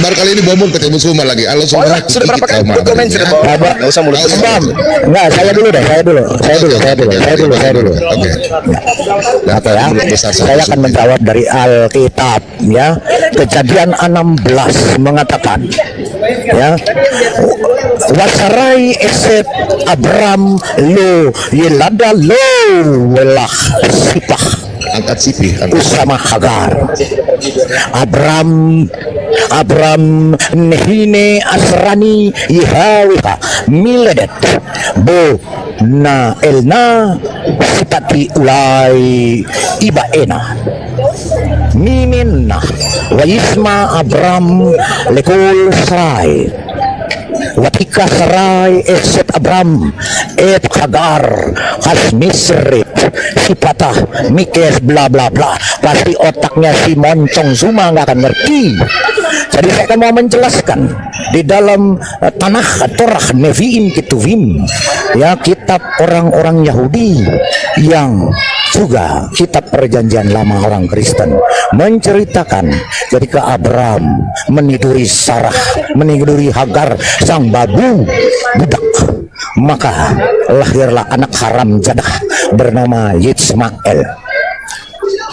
baru kali ini bom ketemu semua lagi. Halo semua. Sudah berapa kali komen sudah Pak? Enggak usah mulut. Enggak, saya dulu. Oke. Oke ya. Saya akan menjawab dari Alkitab ya. Kejadian 16 mengatakan ya, Wasarai eset Abram lo yelada lo welah sipah Angkat sipi. Usama Hagar. Abram nehine asrani yihawiha miledet bo na elna sipati ulai ibaena miminna wa isma Abram lekul Sarai Watika sarai eset Abram et Hagar has misrit si patah mikir bla bla bla. Pasti otaknya si moncong Zuma nggak akan ngerti. Jadi saya akan mau menjelaskan di dalam tanah Torah Nevi'im Ketuvim, ya, kitab orang-orang Yahudi yang juga kitab perjanjian lama orang Kristen, menceritakan ketika Abraham meniduri Sarah, meniduri Hagar sang babu budak, maka lahirlah anak haram jadah bernama Yismael.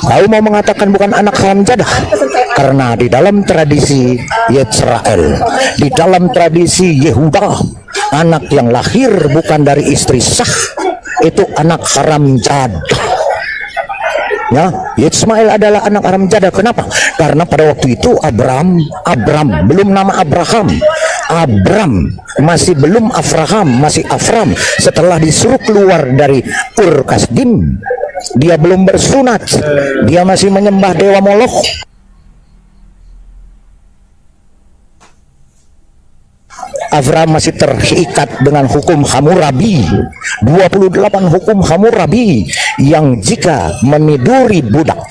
Kau mau mengatakan bukan anak haram jadah, karena di dalam tradisi Yisrael, di dalam tradisi Yehuda, anak yang lahir bukan dari istri sah itu anak haram jadah. Ya, Ismail adalah anak haram jadah. Kenapa? Karena pada waktu itu Abram belum nama Abraham. Abram masih belum Abraham, masih Afram. Setelah disuruh keluar dari Ur Kasdim, dia belum bersunat. Dia masih menyembah dewa Moloch. Abraham masih terikat dengan hukum Hammurabi, 28 hukum Hammurabi yang jika meniduri budak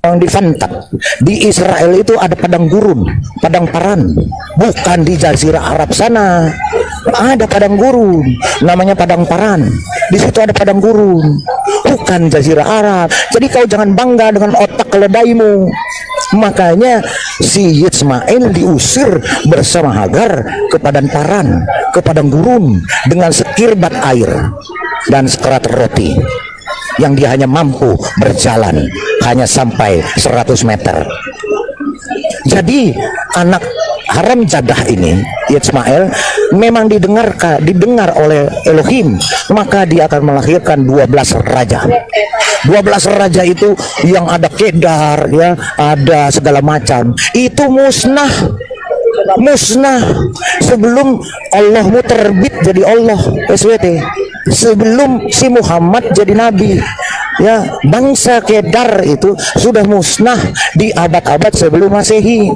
yang difantak. Di Israel itu ada padang gurun, padang paran, bukan di Jazirah Arab sana. Ada padang gurun, namanya padang paran. Di situ ada padang gurun, bukan Jazirah Arab. Jadi kau jangan bangga dengan otak keledaimu. Makanya si Ismail diusir bersama Hagar ke padang paran, ke padang gurun dengan sekirbat air dan sekerat roti, yang dia hanya mampu berjalan hanya sampai 100 meter. Jadi anak haram jadah ini, Ismail, memang didengar oleh Elohim, maka dia akan melahirkan 12 raja. 12 raja itu yang ada Kedar, ya, ada segala macam. Itu musnah sebelum Allahmu terbit jadi Allah, SWT. Sebelum si Muhammad jadi nabi, ya, bangsa Kedar itu sudah musnah di abad-abad sebelum Masehi.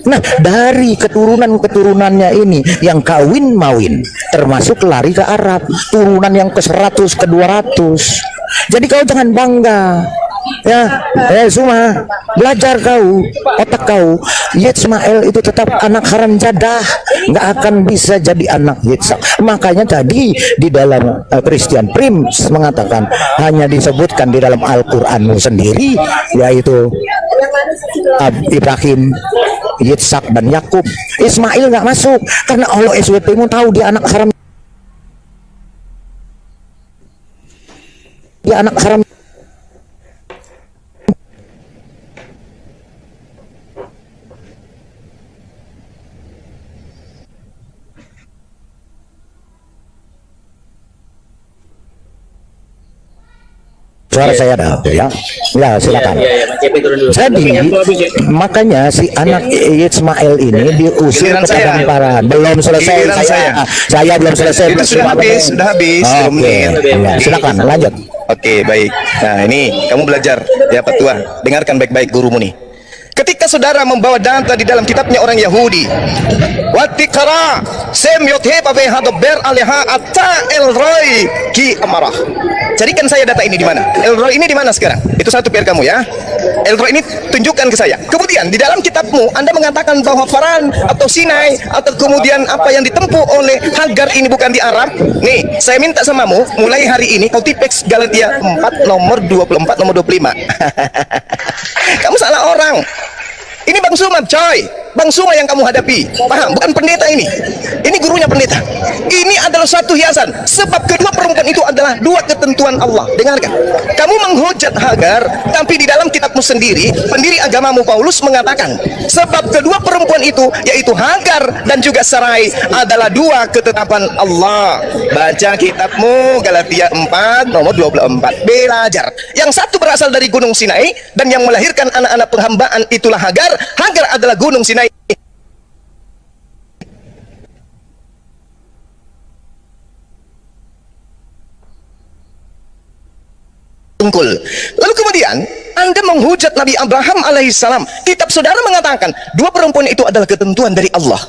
Nah, dari keturunan-keturunannya ini yang kawin-mawin, termasuk lari ke Arab, turunan yang ke 100, ke 200. Jadi kau jangan bangga, ya, semua belajar kau, otak kau. Ismail itu tetap anak haram jadah, nggak akan bisa jadi anak Yitzhak. Makanya tadi di dalam Christian Prims mengatakan hanya disebutkan di dalam Al-Quranmu sendiri, yaitu Ibrahim, Yitzhak dan Yakub. Ismail nggak masuk karena Allah SWT-mu tahu dia anak haram. Dia anak haram. Suara saya ada, ya, silakan. Jadi makanya si anak Ismail ini diusir ke padang paran. Belum selesai, saya belum selesai. Itu sudah habis. Silakan lanjut. Oke, baik. Nah, ini kamu belajar ya, Patua. Dengarkan baik-baik gurumu nih. Ketika saudara membawa data di dalam kitabnya orang Yahudi, watikara sem yothe pabe hadober aleha atta elroy ki amarah. Carikan saya data ini di mana? Elroy ini di mana sekarang? Itu satu PR kamu, ya. Elroy ini tunjukkan ke saya. Kemudian di dalam kitabmu Anda mengatakan bahwa Faran atau Sinai atau kemudian apa yang ditempuh oleh Hagar ini bukan di Arab. Nih, saya minta samamu mulai hari ini kau tipex Galatia 4 nomor 24 nomor 25. Kamu salah orang. Ini Bang Suma, coy. Bang Suma yang kamu hadapi. Paham? Bukan pendeta ini. Ini gurunya pendeta. Ini adalah suatu hiasan. Sebab kedua perempuan itu adalah dua ketentuan Allah. Dengarkan. Kamu menghujat Hagar, tapi di dalam kitabmu sendiri, pendiri agamamu Paulus mengatakan, sebab kedua perempuan itu, yaitu Hagar dan juga Sarai, adalah dua ketetapan Allah. Baca kitabmu Galatia 4 nomor 24. Belajar. Yang satu berasal dari Gunung Sinai, dan yang melahirkan anak-anak penghambaan itulah Hagar. Hagar adalah Gunung Sinai. Unggul. Lalu kemudian Anda menghujat Nabi Abraham alaihissalam. Kitab saudara mengatakan dua perempuan itu adalah ketentuan dari Allah.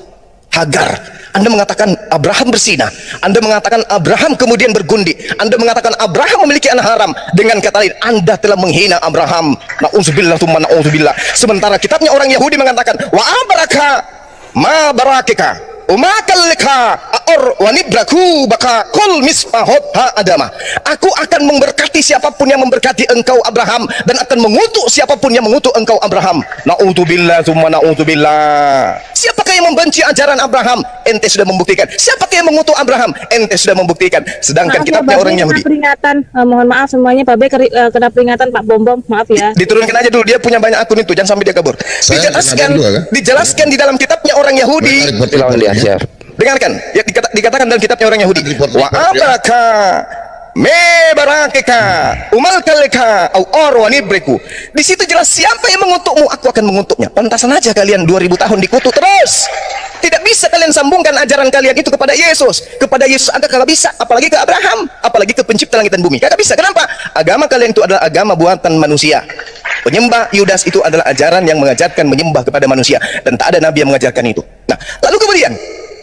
Hagar, Anda mengatakan Abraham berzina, Anda mengatakan Abraham kemudian bergundi, Anda mengatakan Abraham memiliki anak haram. Dengan kata lain, Anda telah menghina Abraham. Na'udzubillah tsumma na'udzubillah. Sementara kitabnya orang Yahudi mengatakan wa abaraka ma barakika umakalika aor wanibraku baka kul misfahot ha adama. Aku akan memberkati siapapun yang memberkati engkau Abraham, dan akan mengutuk siapapun yang mengutuk engkau Abraham. Na'udzubillah tsumma na'udzubillah. Siapakah yang membenci ajaran Abraham? Ente sudah membuktikan. Siapakah yang mengutuk Abraham? Ente sudah membuktikan. Sedangkan Maaf, kitabnya Pak orang Be, Yahudi. kena peringatan. Mohon maaf semuanya, Pak Be kena peringatan Pak Bom Bom. Maaf ya. Diturunkan aja dulu, dia punya banyak akun itu, jangan sampai dia kabur. Saya Dijelaskan, kena dua, kan? dijelaskan di dalam kitabnya orang Yahudi. Silakan diajar. Dengarkan, ya, dikatakan dalam kitabnya orang Yahudi. Wa abaraka me barakeka umal kaleka au or wanibreku. Di situ jelas siapa yang mengutukmu, aku akan mengutuknya. Pantasan aja kalian 2000 tahun dikutuk terus. Tidak bisa kalian sambungkan ajaran kalian itu kepada Yesus. Kepada Yesus Anda kagak bisa, apalagi ke Abraham, apalagi ke pencipta langit dan bumi. Kagak bisa. Kenapa? Agama kalian itu adalah agama buatan manusia. Penyembah Yudas itu adalah ajaran yang mengajarkan menyembah kepada manusia, dan tak ada nabi yang mengajarkan itu. Nah, lalu kemudian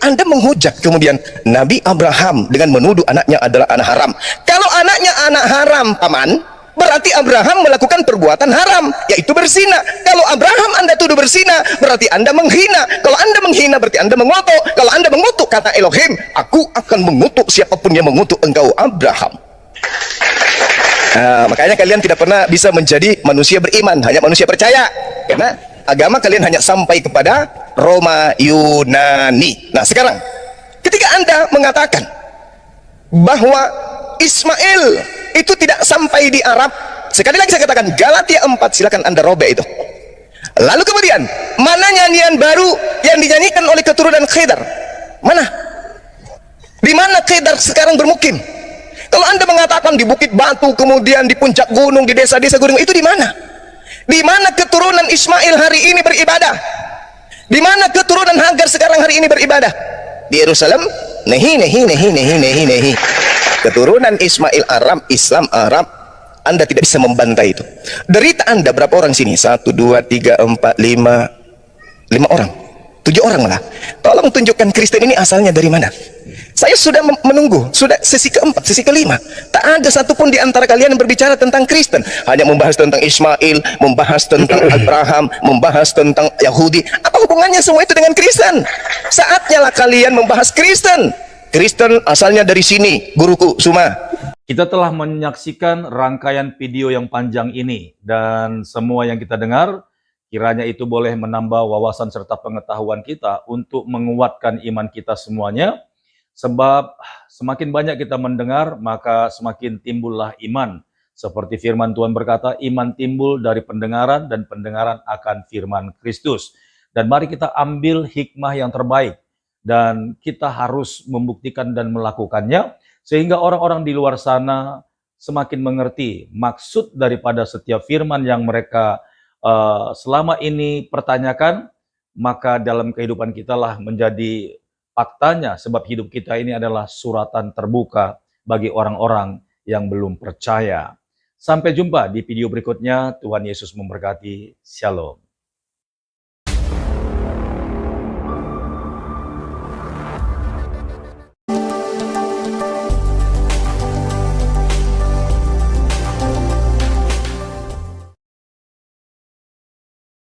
Anda menghujat kemudian Nabi Abraham dengan menuduh anaknya adalah anak haram. Kalau anaknya anak haram, paman, berarti Abraham melakukan perbuatan haram, yaitu berzina. Kalau Abraham Anda tuduh berzina, berarti Anda menghina. Kalau Anda menghina, berarti Anda mengutuk. Kalau Anda mengutuk, kata Elohim, aku akan mengutuk siapapun yang mengutuk engkau Abraham. Nah, makanya kalian tidak pernah bisa menjadi manusia beriman, hanya manusia percaya, karena agama kalian hanya sampai kepada Roma Yunani. Nah, sekarang ketika Anda mengatakan bahwa Ismail itu tidak sampai di Arab, sekali lagi saya katakan Galatia 4, silakan Anda robek itu. Lalu kemudian mana nyanyian baru yang dinyanyikan oleh keturunan Khedar? Mana? Di mana Khedar sekarang bermukim? Kalau Anda mengatakan di Bukit Batu, kemudian di puncak gunung, di desa-desa gunung, itu di mana? Di mana keturunan Ismail hari ini beribadah? Di mana keturunan Hagar sekarang hari ini beribadah? Di Yerusalem? Nehi. Keturunan Ismail Arab, Islam Arab. Anda tidak bisa membantai itu. Derita Anda berapa orang sini? 1, 2, 3, 4, 5 orang, 7 orang lah. Tolong tunjukkan Kristen ini asalnya dari mana. Saya sudah menunggu, sudah sesi keempat, sesi kelima. Tak ada satupun di antara kalian yang berbicara tentang Kristen. Hanya membahas tentang Ismail, membahas tentang Abraham, membahas tentang Yahudi. Apa hubungannya semua itu dengan Kristen? Saatnya lah kalian membahas Kristen. Kristen asalnya dari sini, guruku Suma. Kita telah menyaksikan rangkaian video yang panjang ini, dan semua yang kita dengar kiranya itu boleh menambah wawasan serta pengetahuan kita untuk menguatkan iman kita semuanya. Sebab semakin banyak kita mendengar, maka semakin timbullah iman. Seperti firman Tuhan berkata, iman timbul dari pendengaran, dan pendengaran akan firman Kristus. Dan mari kita ambil hikmah yang terbaik, dan kita harus membuktikan dan melakukannya, sehingga orang-orang di luar sana semakin mengerti maksud daripada setiap firman yang mereka selama ini pertanyakan. Maka dalam kehidupan kita lah menjadi faktanya, sebab hidup kita ini adalah suratan terbuka bagi orang-orang yang belum percaya. Sampai jumpa di video berikutnya. Tuhan Yesus memberkati. Shalom.